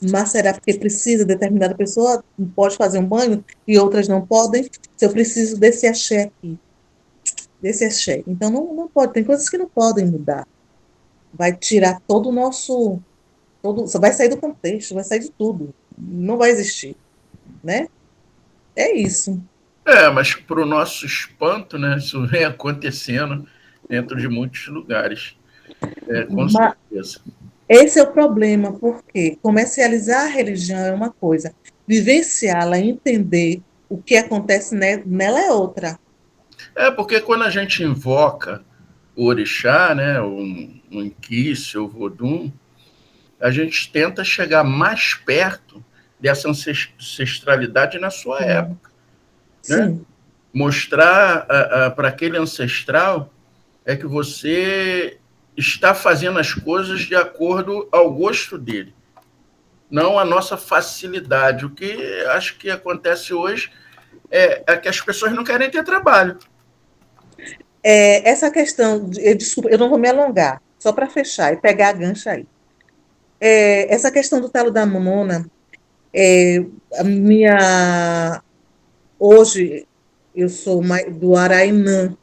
macerar? Porque precisa, determinada pessoa pode fazer um banho e outras não podem. Se eu preciso desse axé aqui, desse axé. Então, não pode. Tem coisas que não podem mudar. Vai tirar todo o nosso... vai sair do contexto, vai sair de tudo. Não vai existir, né? É isso. Mas para o nosso espanto, né, isso vem acontecendo dentro de muitos lugares, com certeza. Esse é o problema, porque comercializar a religião é uma coisa, vivenciá-la, entender o que acontece nela é outra. Porque quando a gente invoca o orixá, né, o Inquice, o Vodum, a gente tenta chegar mais perto dessa ancestralidade na sua época. Né? Sim. Mostrar para aquele ancestral que você está fazendo as coisas de acordo ao gosto dele, não a nossa facilidade. O que acho que acontece hoje é que as pessoas não querem ter trabalho. Essa questão, desculpa, eu não vou me alongar, só para fechar e pegar a gancha aí. Essa questão do talo da mamona, hoje eu sou do Arainã,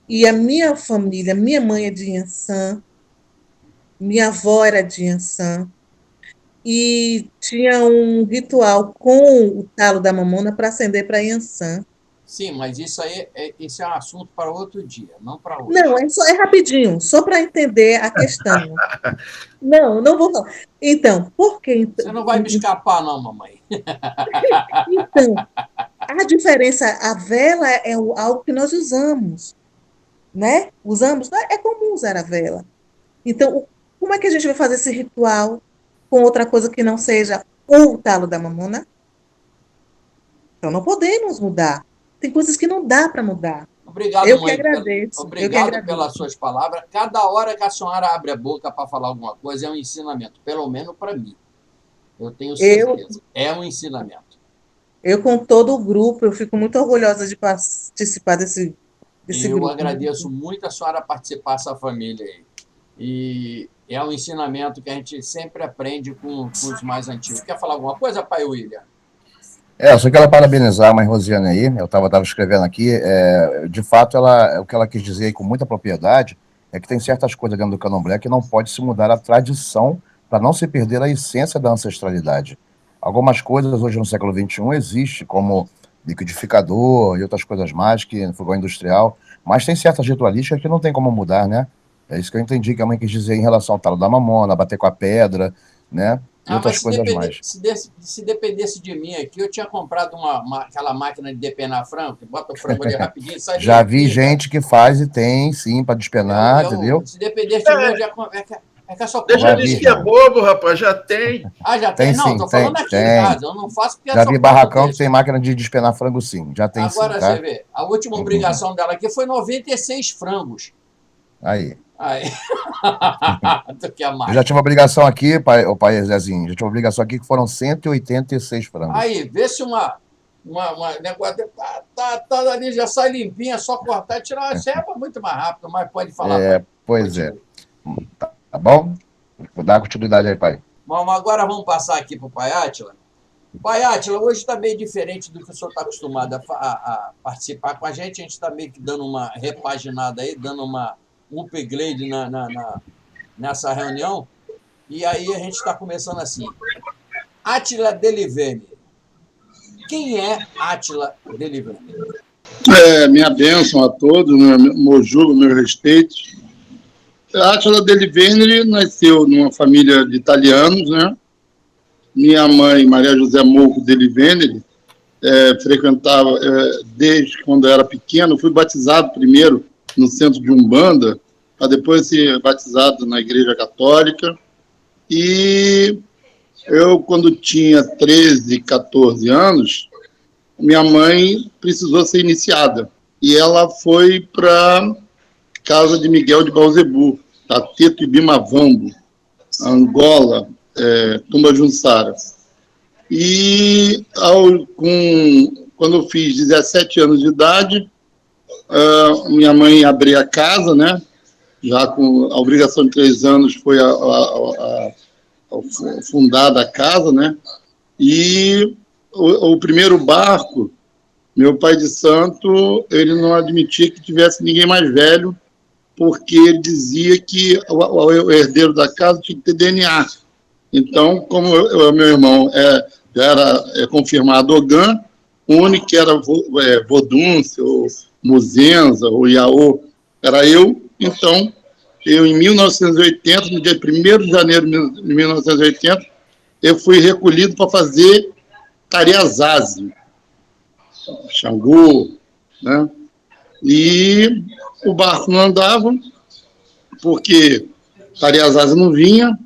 e a minha família, minha mãe é de Inhaçã, minha avó era de Inhaçã, e tinha um ritual com o talo da mamona para acender para Inhaçã. Sim, mas isso aí esse é um assunto para outro dia, não para hoje. Não, é rapidinho, só para entender a questão. Não vou falar. Então, por que... Você não vai me escapar, não, mamãe. Então, A diferença, a vela é algo que nós usamos, né? Usamos, é comum usar a vela. Então, como é que a gente vai fazer esse ritual com outra coisa que não seja o talo da mamona? Então, não podemos mudar. Tem coisas que não dá para mudar. Obrigado, Eu que mãe. agradeço. Obrigado pelas suas palavras. Cada hora que a senhora abre a boca para falar alguma coisa é um ensinamento, pelo menos para mim. Eu tenho certeza. É um ensinamento. Eu, com todo o grupo, eu fico muito orgulhosa de participar desse grupo. Eu agradeço muito a senhora participar dessa família aí. E é um ensinamento que a gente sempre aprende com os mais antigos. Quer falar alguma coisa, pai William? Eu só quero parabenizar a mãe Rosiane aí, eu estava escrevendo aqui, de fato, o que ela quis dizer aí com muita propriedade é que tem certas coisas dentro do candomblé que não pode se mudar a tradição para não se perder a essência da ancestralidade. Algumas coisas hoje no século XXI existem, como liquidificador e outras coisas mais, que fogão industrial, mas tem certas ritualísticas que não tem como mudar, né? É isso que eu entendi que a mãe quis dizer em relação ao talo da mamona, bater com a pedra, né? E outras coisas mais. Se dependesse de mim aqui, eu tinha comprado aquela máquina de depenar frango, que bota o frango ali rapidinho e sai. Já vi gente que faz e tem, sim, para despenar, entendeu? Se dependesse de mim, eu já... Deixa ele que é bobo, rapaz, já tem. Já tem? Não, sim, tô falando aqui em casa, eu não faço porque já vi barracão que tem máquina de despenar frango, sim, já tem. Agora sim, tá? você vê, a última obrigação dela aqui foi 96 frangos. Aí. Eu já tinha uma obrigação aqui, o pai Zezinho, já tinha uma obrigação aqui que foram 186 frangos. Aí, vê se uma negócio tá ali, já sai limpinha, só cortar e tirar uma ceba muito mais rápido, mas pode falar. Pois é. Tá bom? Vou dar continuidade aí, pai. Bom, agora vamos passar aqui para o pai Átila. Pai Átila, hoje está meio diferente do que o senhor está acostumado a participar com a gente está meio que dando uma repaginada aí, dando um upgrade nessa reunião. E aí a gente está começando assim. Átila Delivene. Quem é Átila Delivene? Minha bênção a todos, meu julgo, meu respeito. Átila Delivene nasceu numa família de italianos, né? Minha mãe, Maria José Morro Delivene, frequentava desde quando eu era pequeno. Fui batizado primeiro no centro de Umbanda, para depois ser batizado na Igreja Católica. E eu, quando tinha 13, 14 anos, minha mãe precisou ser iniciada. E ela foi para casa de Miguel de Bauzebu, Tateto e Bimavambo, Angola, Tumbajunsara. E quando eu fiz 17 anos de idade, minha mãe abriu a casa, né? Já com a obrigação de 3 anos foi fundada a casa, né? E o primeiro barco, meu pai de santo, ele não admitia que tivesse ninguém mais velho, porque ele dizia que o herdeiro da casa tinha que ter DNA. Então, como meu irmão já era confirmado Ogã, o único que era Vodunce, ou Muzenza, ou Iaô, era eu. Então, eu, em 1980, no dia 1º de janeiro de 1980, eu fui recolhido para fazer Tariazazi, Xangô, né? E o barco não andava, porque Tariazazi não vinha.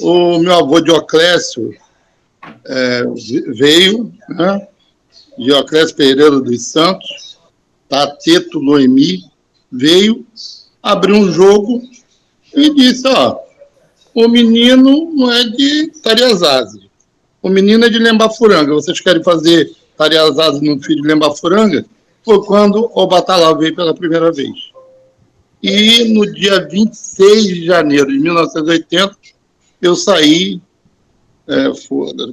O meu avô Dioclésio veio, né? Dioclésio Pereira dos Santos, Tateto Noemi, veio, abriu um jogo e disse, o menino não é de Tariazazi, o menino é de Lembafuranga, vocês querem fazer Tariazazi no filho de Lembafuranga? Foi quando o Batalau veio pela primeira vez. E no dia 26 de janeiro de 1980, eu saí,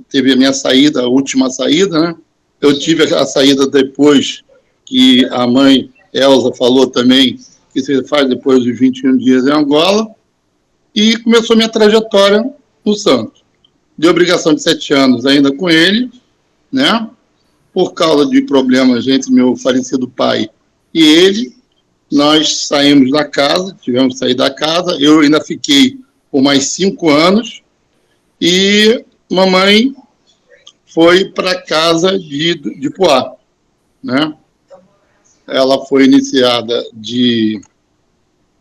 teve a minha saída, a última saída, né? Eu tive a saída depois que a mãe Elza falou também, que se faz depois dos 21 dias em Angola, e começou minha trajetória no santo. De obrigação de 7 anos ainda com ele, né? Por causa de problemas entre meu falecido pai e ele, nós saímos da casa, tivemos que sair da casa, eu ainda fiquei por mais 5 anos, e mamãe foi para a casa de Poá, né? Ela foi iniciada de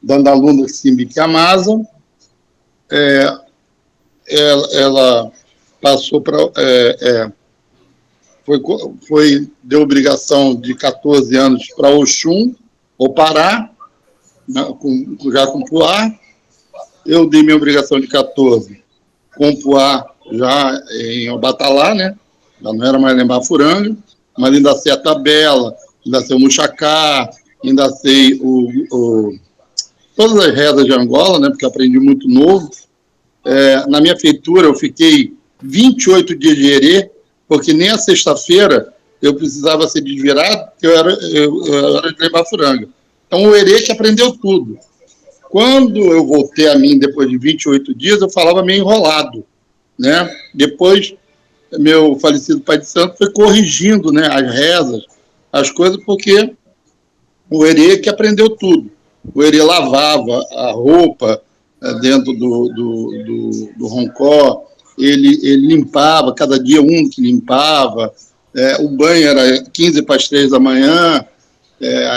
Dandalunda Simbique Amazon, ela passou para... deu obrigação de 14 anos para Oxum, ou Pará, né, já com Poá. Eu dei minha obrigação de 14 com Poá já em Obatalá, né? Já não era mais Lembafuranga, mas ainda sei a tabela, ainda sei o Muxacá, ainda sei todas as rezas de Angola, né? Porque aprendi muito novo. Na minha feitura, eu fiquei 28 dias de herê, porque nem a sexta-feira eu precisava ser desvirado, porque eu era de Lembafuranga. Então, o herê que aprendeu tudo. Quando eu voltei a mim, depois de 28 dias, eu falava meio enrolado, né? Depois, meu falecido pai de santo foi corrigindo, né, as rezas, as coisas, porque o herê que aprendeu tudo. O herê lavava a roupa dentro do roncó, ele limpava, cada dia um que limpava, o banho era 15 para as 3 da manhã,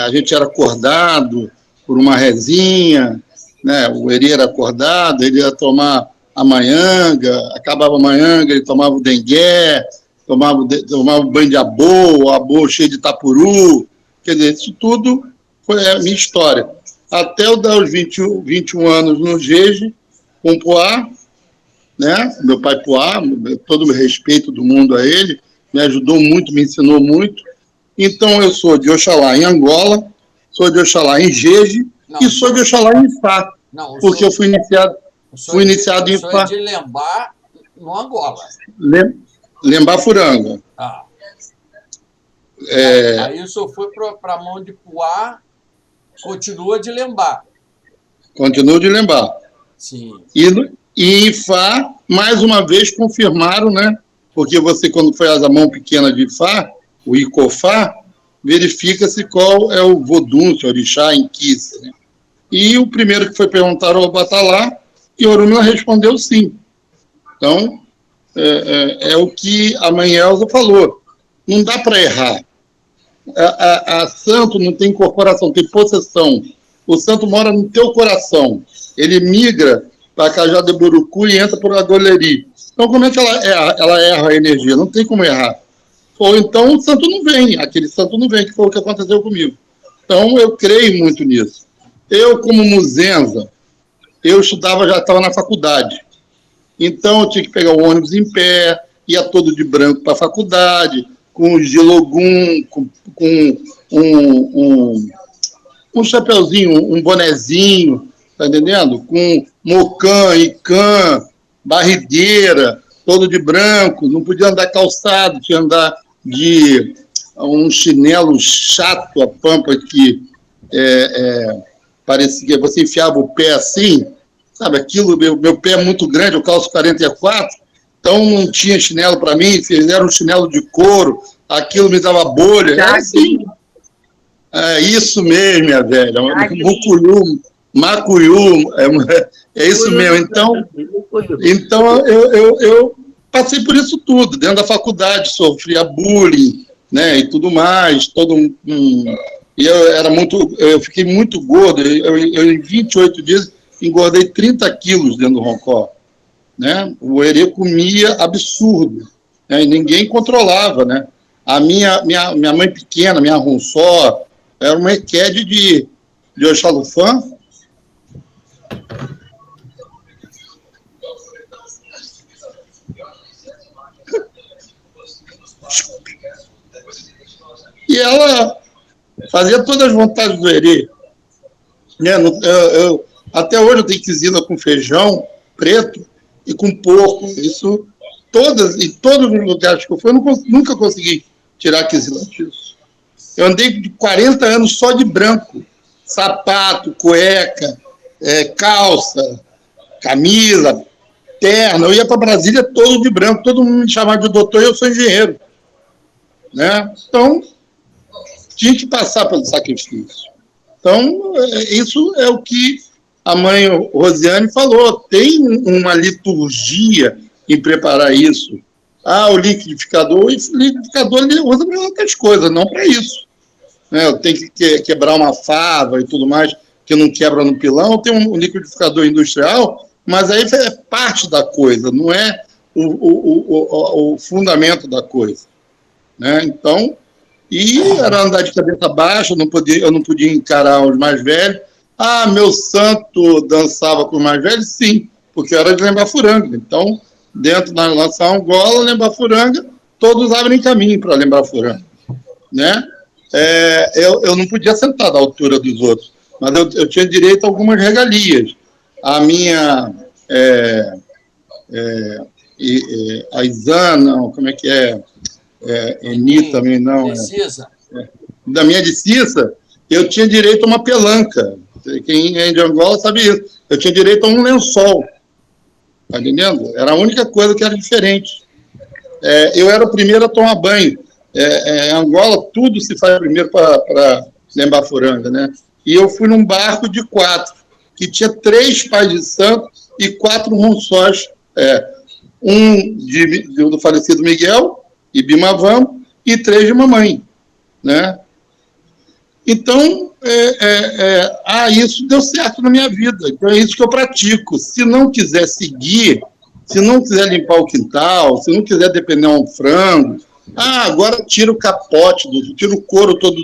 a gente era acordado por uma rezinha, né? O herê era acordado, ele ia tomar a manhanga, acabava a manhanga, ele tomava o dengué, tomava o banho de abô cheio de tapuru. Quer dizer, isso tudo foi a minha história. Até eu dar os 21 anos no Jeje, com Poá, né? Meu pai Poá, todo o respeito do mundo a ele, me ajudou muito, me ensinou muito. Então, eu sou de Oxalá em Angola, sou de Oxalá em Jeje e sou de Oxalá em Ifá, porque eu fui iniciado em Ifá. Sou de Lembá, no Angola. Lembafuranga. Ah. Aí o senhor foi para a mão de Poá, continua de Lembá. Continuo de Lembá. Sim. E em Ifá, mais uma vez, confirmaram, né? Porque você, quando faz a mão pequena de Ifá, o Icofá, verifica-se qual é o Vodun, o orixá, em Kiss, né? E o primeiro que foi perguntar ao Batalá, e Orumila respondeu sim. Então, é o que a mãe Elza falou. Não dá para errar. A santo não tem incorporação, tem possessão. O santo mora no teu coração. Ele migra para Cajá de Burucu e entra por Agoleri. Então, como é que ela erra a energia? Não tem como errar. Ou então o santo não vem, aquele santo não vem, que foi o que aconteceu comigo. Então, eu creio muito nisso. Eu, como muzenza, eu estudava, já estava na faculdade. Então, eu tinha que pegar o ônibus em pé, ia todo de branco para a faculdade, com um gilogum, com um chapeuzinho, um bonezinho, tá entendendo? Com mocã, icã, barrideira, todo de branco, não podia andar calçado, tinha que andar de um chinelo chato, a pampa que parecia que você enfiava o pé assim, sabe, aquilo, meu pé é muito grande, eu calço 44, então não tinha chinelo para mim, fizeram um chinelo de couro, aquilo me dava bolha, é assim. É isso mesmo, minha velha, Macuiú, é isso mesmo. Então eu passei por isso tudo, dentro da faculdade, sofria bullying, né, e tudo mais, e eu fiquei muito gordo, eu em 28 dias engordei 30 quilos dentro do roncó, né? O herê comia absurdo, né? E ninguém controlava, né? A minha mãe pequena, minha ronçó, era uma equede de Oxalufã. E ela fazia todas as vontades do herê. Até hoje eu tenho quisila com feijão preto e com porco. Isso, todos os lugares que eu fui, eu nunca consegui tirar quisila disso. Eu andei de 40 anos só de branco. Sapato, cueca, calça, camisa, terno. Eu ia para Brasília todo de branco. Todo mundo me chamava de doutor e eu sou engenheiro. Né? Então, tinha que passar pelo sacrifício. Então, isso é o que a mãe Rosiane falou. Tem uma liturgia em preparar isso. o liquidificador, esse liquidificador ele usa para outras coisas, não para isso. Né? Eu tenho que quebrar uma fava e tudo mais, que não quebra no pilão. Eu tenho um liquidificador industrial, mas aí é parte da coisa, não é o fundamento da coisa. Né? Então, era andar de cabeça baixa, eu não podia encarar os mais velhos. Meu santo dançava com os mais velhos? Sim, porque eu era de Lembafuranga. Então, dentro da nossa Angola, Lembafuranga, todos abrem caminho para Lembafuranga. Né? Eu não podia sentar da altura dos outros, mas eu tinha direito a algumas regalias. A minha... a Isana, como é que é? Eni também não. Da minha de Cissa, eu tinha direito a uma pelanca. Quem é de Angola sabe isso. Eu tinha direito a um lençol. Tá entendendo? Era a única coisa que era diferente. Eu era o primeiro a tomar banho. Em Angola, tudo se faz primeiro para Lembafuranga, né? E eu fui num barco de 4, que tinha 3 pais de santo e 4 monções. Um do falecido Miguel, Ibimavão, e 3 de mamãe. Né? Então, isso deu certo na minha vida. Então, é isso que eu pratico. Se não quiser seguir, se não quiser limpar o quintal, se não quiser depender um frango, agora tira o capote, tira o couro todo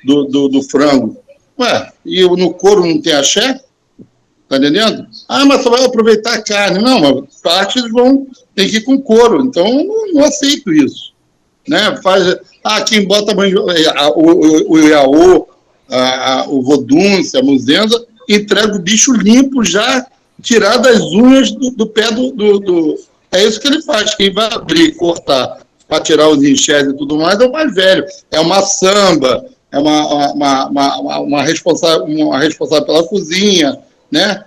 do frango. Ué, e no couro não tem axé? Tá entendendo? Mas só vai aproveitar a carne. Não, mas partes tem que ir com couro. Então, eu não aceito isso. Né? Quem bota o iaô, o vodúncia, a muzenza, entrega o bicho limpo já, tirado as unhas do pé do... É isso que ele faz. Quem vai abrir, cortar, para tirar os enxertos e tudo mais, é o mais velho. É uma samba, é uma responsável pela cozinha, né?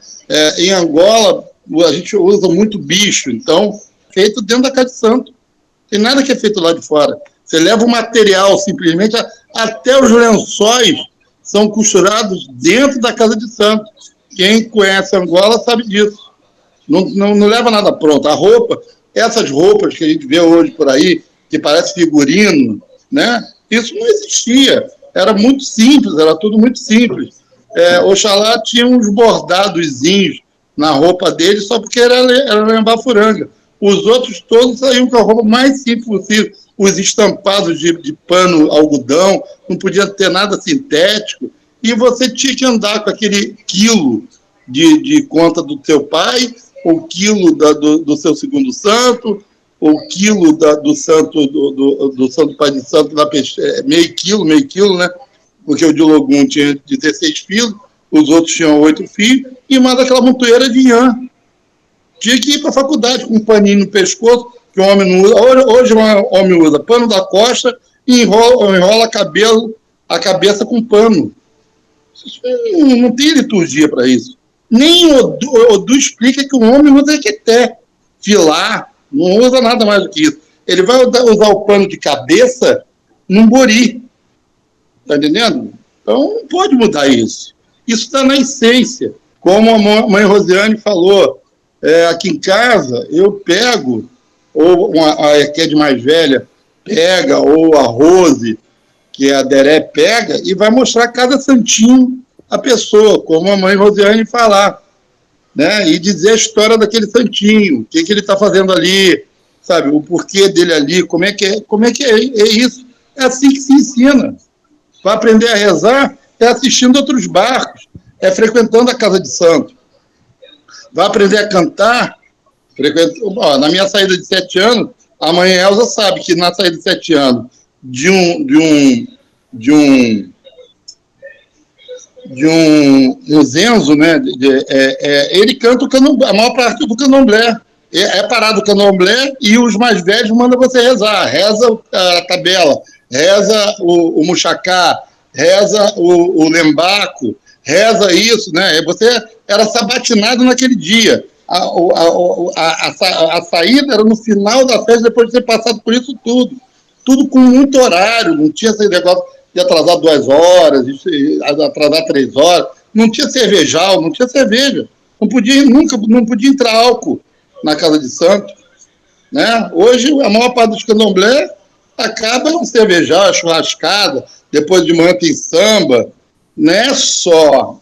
Em Angola, a gente usa muito bicho, então, feito dentro da casa de santo. Tem nada que é feito lá de fora. Você leva o material, simplesmente, até os lençóis são costurados dentro da casa de santo. Quem conhece Angola sabe disso. Não leva nada pronto. A roupa, essas roupas que a gente vê hoje por aí, que parece figurino, né? Isso não existia. Era muito simples, era tudo muito simples. Oxalá tinha uns bordadozinhos na roupa dele só porque era Lembafuranga. Os outros todos saíam com a roupa mais simples possível. Os estampados de pano algodão, não podia ter nada sintético. E você tinha que andar com aquele quilo de conta do seu pai, o quilo do seu segundo santo, o quilo do santo pai de santo, meio quilo, né? Porque o de Logum tinha 16 filhos, os outros tinham 8 filhos, e mais aquela montoeira de Ian. Tinha que ir para a faculdade com um paninho no pescoço, que o homem não usa. Hoje o homem usa pano da costa e enrola a cabeça com pano. Não tem liturgia para isso. Nem o Odu explica que o homem usa equeté, filar, não usa nada mais do que isso. Ele vai usar o pano de cabeça num bori. Está entendendo? Então, não pode mudar isso. Isso está na essência. Como a mãe Rosiane falou, aqui em casa, eu pego, ou a que é de mais velha, pega, ou a Rose, que é a Deré, pega, e vai mostrar cada santinho a pessoa, como a mãe Rosiane falar, né? E dizer a história daquele santinho, o que ele está fazendo ali, sabe? O porquê dele ali, como é que é isso. É assim que se ensina. Para aprender a rezar, é assistindo outros barcos, é frequentando a casa de santo. Vai aprender a cantar, na minha saída de 7 anos, a mãe Elza sabe que na saída de 7 anos de um Zenzo, né? Ele canta a maior parte do candomblé. É parado o candomblé e os mais velhos mandam você rezar. Reza a tabela, reza o muxacá, reza o lembaco, reza isso, né? Você era sabatinado naquele dia. A saída era no final da festa, depois de ter passado por isso tudo. Tudo com muito horário, não tinha esse negócio de atrasar 2 horas, atrasar 3 horas. Não tinha cervejal, não tinha cerveja. Não podia entrar álcool na casa de santo. né? Hoje, a maior parte dos candomblé acaba em cervejar, churrascada, depois de manhã tem samba. Não é só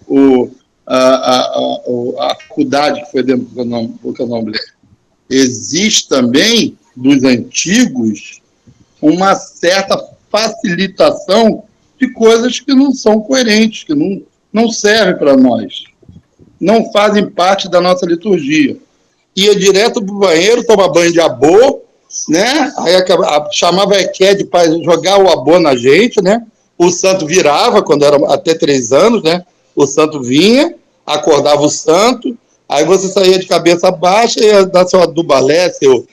a faculdade que foi dentro do candomblé. Existe também, dos antigos, uma certa facilitação de coisas que não são coerentes, que não servem para nós, não fazem parte da nossa liturgia. Ia direto para o banheiro, tomar banho de abô, né? Aí chamava a Equede para jogar o abô na gente, né? O santo virava, quando era até 3 anos, né? O santo vinha, acordava o santo, aí você saía de cabeça baixa, ia dar seu adubalé, seu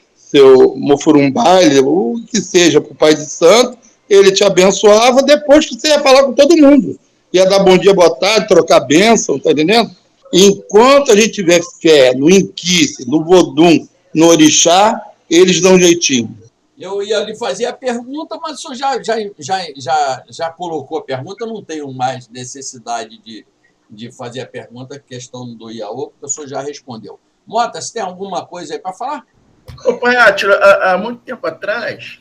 mofurumbaile, o que seja, para o pai de santo, ele te abençoava, depois que você ia falar com todo mundo. Ia dar bom dia, boa tarde, trocar bênção, tá entendendo? Enquanto a gente tiver fé no Inquice, no Vodum, no Orixá, eles dão um jeitinho. Eu ia lhe fazer a pergunta, mas o senhor já colocou a pergunta, eu não tenho mais necessidade de fazer a pergunta, questão do Iaô, porque o senhor já respondeu. Mota, você tem alguma coisa aí para falar? Ô, pai Átila, há muito tempo atrás,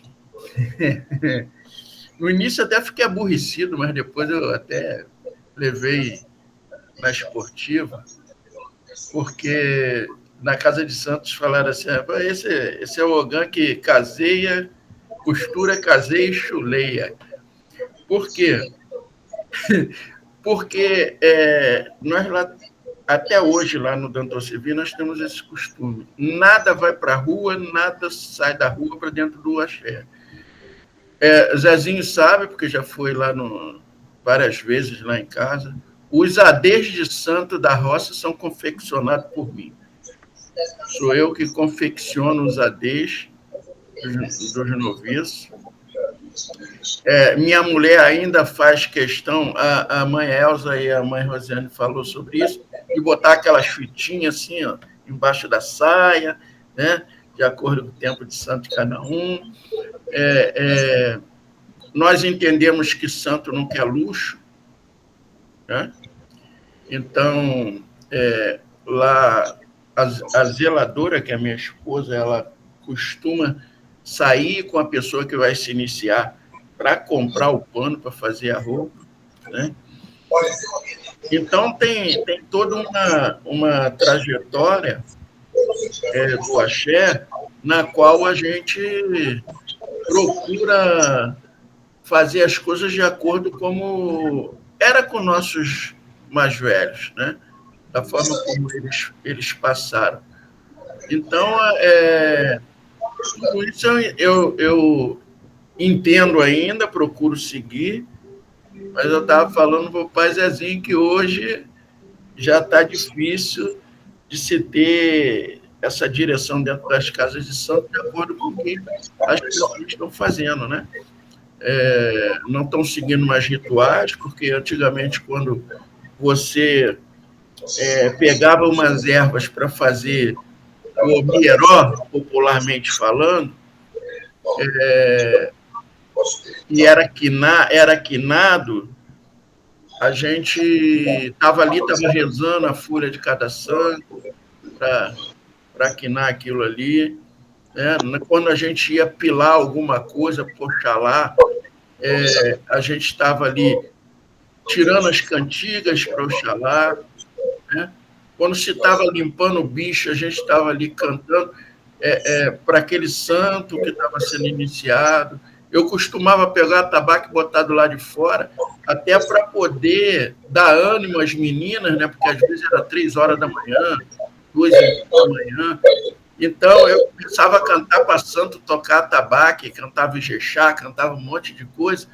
no início até fiquei aborrecido, mas depois eu até levei na esportiva, porque na Casa de Santos falaram assim, esse é o Ogã que caseia, costura, caseia e chuleia. Por quê? Porque nós lá, até hoje, lá no Dantocivil, nós temos esse costume. Nada vai para a rua, nada sai da rua para dentro do axé. Zezinho sabe, porque já foi lá várias vezes lá em casa, os adês de santo da roça são confeccionados por mim. Sou eu que confecciono os adês dos noviços. Minha mulher ainda faz questão, a mãe Elza e a mãe Rosiane falou sobre isso, de botar aquelas fitinhas assim, ó, embaixo da saia, né, de acordo com o tempo de santo de cada um. Nós entendemos que santo não quer luxo, né? Então, lá, a zeladora, que é a minha esposa, ela costuma sair com a pessoa que vai se iniciar para comprar o pano para fazer a roupa, né? Então, tem toda uma trajetória do axé na qual a gente procura fazer as coisas de acordo como era com nossos mais velhos, né? Da forma como eles passaram. Então, tudo isso eu entendo ainda, procuro seguir, mas eu estava falando para o pai Zezinho que hoje já está difícil de se ter essa direção dentro das casas de santo de acordo com o que as pessoas estão fazendo, né? Não estão seguindo mais rituais, porque antigamente, quando você pegava umas ervas para fazer o mieró, popularmente falando, e era quinado, a gente estava rezando a fúria de cada santo para quinar aquilo ali. Quando a gente ia pilar alguma coisa, Oxalá, a gente estava ali tirando as cantigas para Oxalá, né? Quando se estava limpando o bicho, a gente estava ali cantando para aquele santo que estava sendo iniciado. Eu costumava pegar tabaco e botar do lado de fora, até para poder dar ânimo às meninas, né? Porque às vezes era 3 horas da manhã, 2 da manhã. Então, eu começava a cantar para santo, tocar tabaco, cantava Ijexá, cantava um monte de coisa,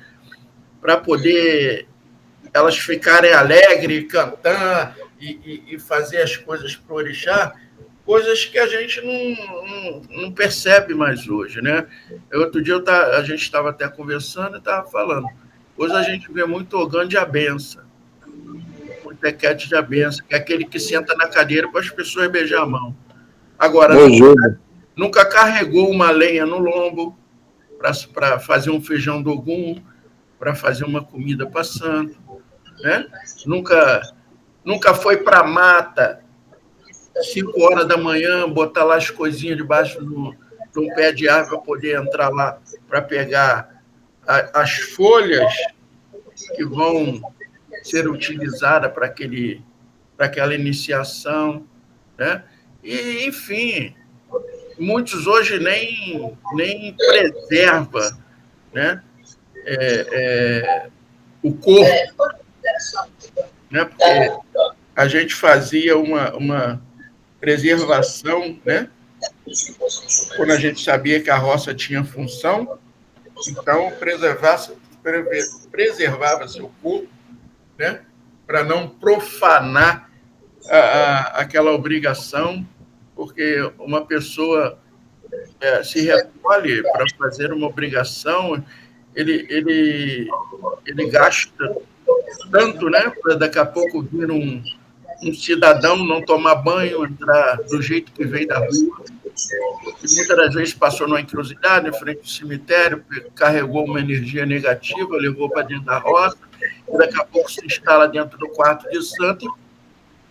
para poder elas ficarem alegres, cantar e fazer as coisas para o orixá, coisas que a gente não percebe mais hoje, né? Outro dia a gente estava até conversando e estava falando. Hoje a gente vê muito ogã de abença, muito tequete de abença, que é aquele que senta na cadeira para as pessoas beijar a mão. Agora, nunca carregou uma lenha no lombo para fazer um feijão do Ogum, para fazer uma comida para santo, né? Nunca foi para a mata, 5 horas da manhã, botar lá as coisinhas debaixo de um pé de árvore, poder entrar lá para pegar as folhas que vão ser utilizadas para aquela iniciação, né? E, enfim, muitos hoje nem preservam, né? O corpo, né? Porque a gente fazia uma preservação, né? Quando a gente sabia que a roça tinha função, então preservava seu corpo, né? Para não profanar aquela obrigação, porque uma pessoa se recolhe para fazer uma obrigação, ele gasta tanto, né? Para daqui a pouco vir um cidadão não tomar banho, entrar do jeito que veio da rua, que muitas das vezes passou numa encruzilhada, em frente ao cemitério, carregou uma energia negativa, levou para dentro da roça, e daqui a pouco se instala dentro do quarto de santo e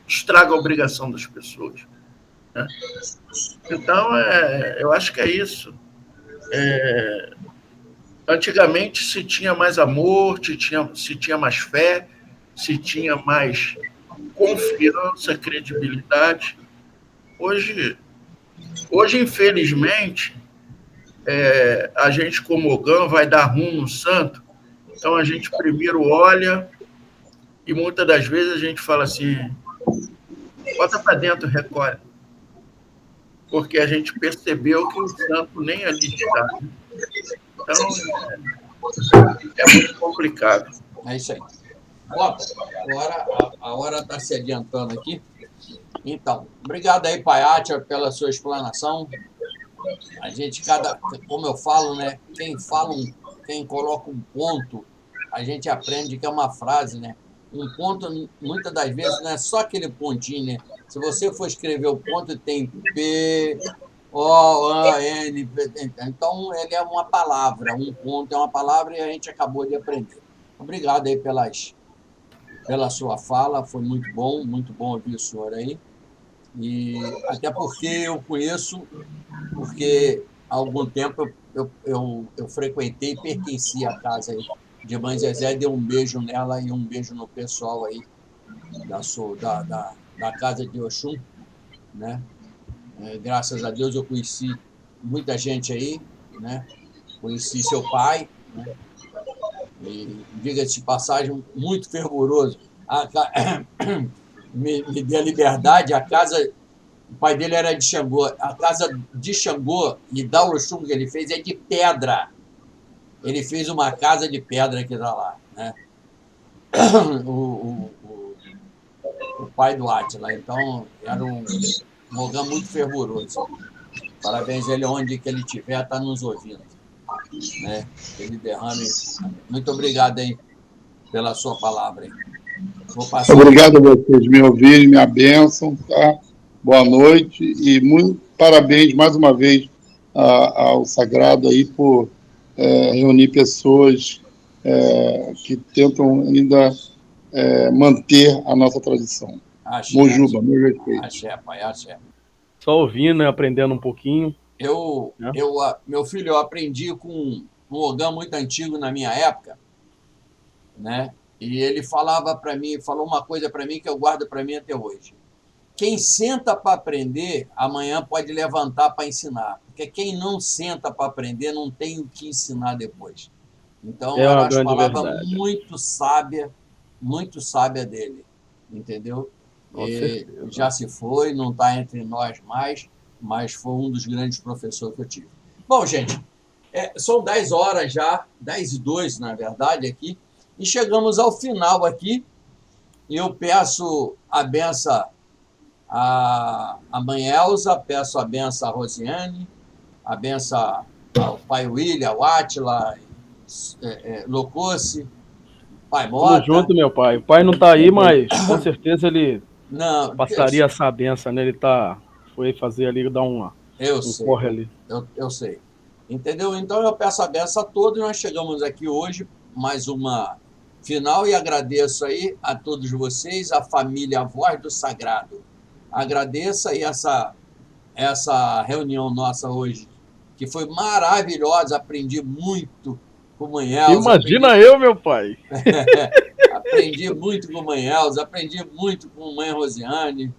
estraga a obrigação das pessoas, né? Então, eu acho que é isso. Antigamente se tinha mais amor, se tinha mais fé, se tinha mais confiança, credibilidade. Hoje infelizmente, a gente, como Ogã, vai dar rumo no santo, então a gente primeiro olha e muitas das vezes a gente fala assim, bota para dentro, recolhe. Porque a gente percebeu que o santo nem ali está. Então, é muito complicado. É isso aí. Bom, agora a hora está se adiantando aqui. Então, obrigado aí, Pai Átila, pela sua explanação. A gente, como eu falo, né? Quem coloca um ponto, a gente aprende que é uma frase, né? Um ponto, muitas das vezes, não é só aquele pontinho, né? Se você for escrever o ponto, tem P, O, A, N, P. Então, ele é uma palavra. Um ponto é uma palavra e a gente acabou de aprender. Obrigado aí pela sua fala. Foi muito bom ouvir o senhor aí. E até porque eu conheço, porque há algum tempo eu frequentei e pertenci à casa aí de Mãe Zezé, dei um beijo nela e um beijo no pessoal aí da casa de Oxum, né? Graças a Deus eu conheci muita gente aí, né? Conheci seu pai, né? E, diga-se de passagem, muito fervoroso. Me dê a liberdade, o pai dele era de Xangô, a casa de Xangô e da Oxum que ele fez é de pedra. Ele fez uma casa de pedra que está lá, né? O pai do Átila. Então, era um Ogã muito fervoroso. Parabéns a ele, onde que ele estiver, está nos ouvindo, né? Ele derrame. Muito obrigado aí pela sua palavra. Aí. Obrigado a vocês me ouvirem, minha bênção, tá? Boa noite e muito parabéns mais uma vez ao Sagrado aí por reunir pessoas que tentam ainda manter a nossa tradição. Axé, Mojuba, meu respeito. Axé, pai, axé. Só ouvindo, né, aprendendo um pouquinho. Meu filho, eu aprendi com um Ogã muito antigo na minha época, né? E ele falou uma coisa para mim que eu guardo para mim até hoje. Quem senta para aprender, amanhã pode levantar para ensinar. Porque quem não senta para aprender não tem o que ensinar depois. Então, era uma palavra muito sábia dele. Entendeu? Já se foi, não está entre nós mais, mas foi um dos grandes professores que eu tive. Bom, gente, são 10 horas já, 10:02, na verdade, aqui, e chegamos ao final aqui. E eu peço a benção à mãe Elza, peço a benção à Rosiane, a benção ao pai William, ao Átila, Locosse, pai Mota. Tamo junto, meu pai. O pai não está aí, mas com certeza ele passaria essa benção, né? Ele foi fazer ali, dar um corre ali. Eu sei. Entendeu? Então eu peço a benção a todos. Nós chegamos aqui hoje, mais uma final, e agradeço aí a todos vocês, a família, a Voz do Sagrado. Agradeço aí essa reunião nossa hoje que foi maravilhosa, aprendi muito com Mãe Elza. Imagina eu, meu pai. Aprendi muito com Mãe Elza, aprendi muito com Mãe Rosiane,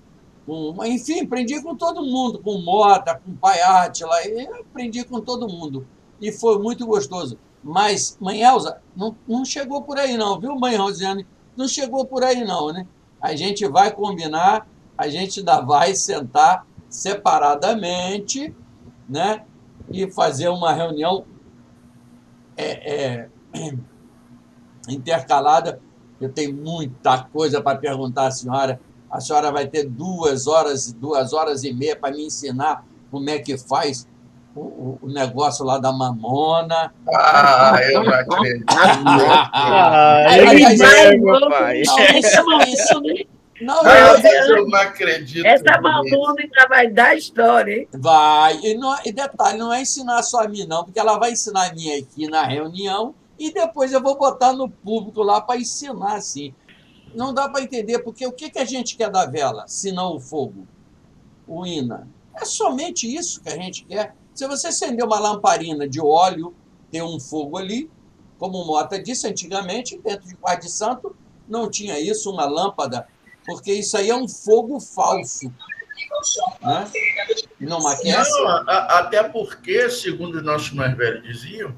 enfim, aprendi com todo mundo, com Mota, com Pai Átila, aprendi com todo mundo. E foi muito gostoso. Mas Mãe Elza não chegou por aí não, viu, Mãe Rosiane? Não chegou por aí não, né? A gente vai combinar, a gente ainda vai sentar separadamente, né? E fazer uma reunião intercalada. Eu tenho muita coisa para perguntar à senhora. A senhora vai ter 2 horas e meia para me ensinar como é que faz o negócio lá da mamona. Eu não acredito. Meu pai. Eu não acredito. Essa mamona ainda vai dar história, hein? Vai. E detalhe, não é ensinar só a mim, não, porque ela vai ensinar a mim aqui na reunião e depois eu vou botar no público lá para ensinar, assim. Não dá para entender, porque o que a gente quer da vela, se não o fogo? O ímã. É somente isso que a gente quer. Se você acender uma lamparina de óleo, tem um fogo ali, como o Mota disse antigamente, dentro de quarto de santo, não tinha isso, uma lâmpada, porque isso aí é um fogo falso. Né? Não aquece? Não, até porque, segundo os nossos mais velhos diziam,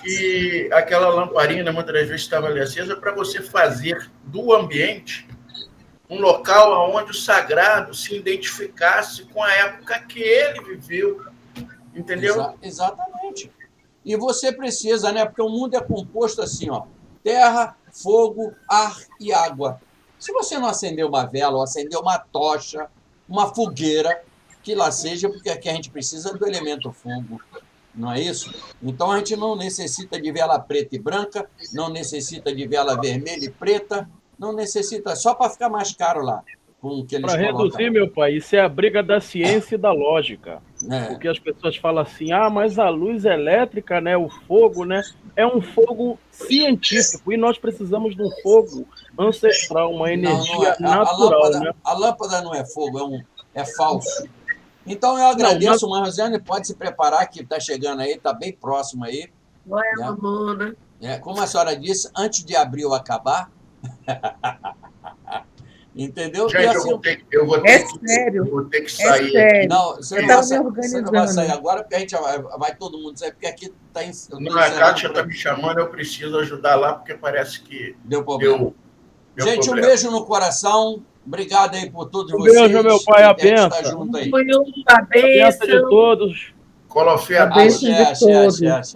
que aquela lamparina muitas vezes estava ali acesa para você fazer do ambiente um local onde o sagrado se identificasse com a época que ele viveu. Entendeu? Exatamente. E você precisa, né? Porque o mundo é composto assim, ó: terra, fogo, ar e água. Se você não acender uma vela, ou acender uma tocha, uma fogueira, que lá seja, porque aqui a gente precisa do elemento fogo. Não é isso? Então a gente não necessita de vela preta e branca, não necessita de vela vermelha e preta, não necessita, só para ficar mais caro lá. Para reduzir, meu pai, isso é a briga da ciência e da lógica. Porque as pessoas falam assim, mas a luz elétrica, né, o fogo, né, é um fogo científico e nós precisamos de um fogo ancestral, uma energia natural. A lâmpada não é fogo, é falso. Então eu agradeço, Mãe Rosiane, pode se preparar que está chegando aí, está bem próximo aí. Olha, mamona. Como a senhora disse, antes de abril acabar... Entendeu? Gente, assim, eu vou ter que sair. Sério. Não, você não vai sair agora, porque a gente vai todo mundo sair, porque aqui está em... Não, a Kátia está me chamando, eu preciso ajudar lá, porque parece que deu problema. Gente, problema. Um beijo no coração. Obrigado aí por todos vocês. Beijo, meu pai, a benção. Tá junto aí. A benção de todos. Colofé a benção de todos.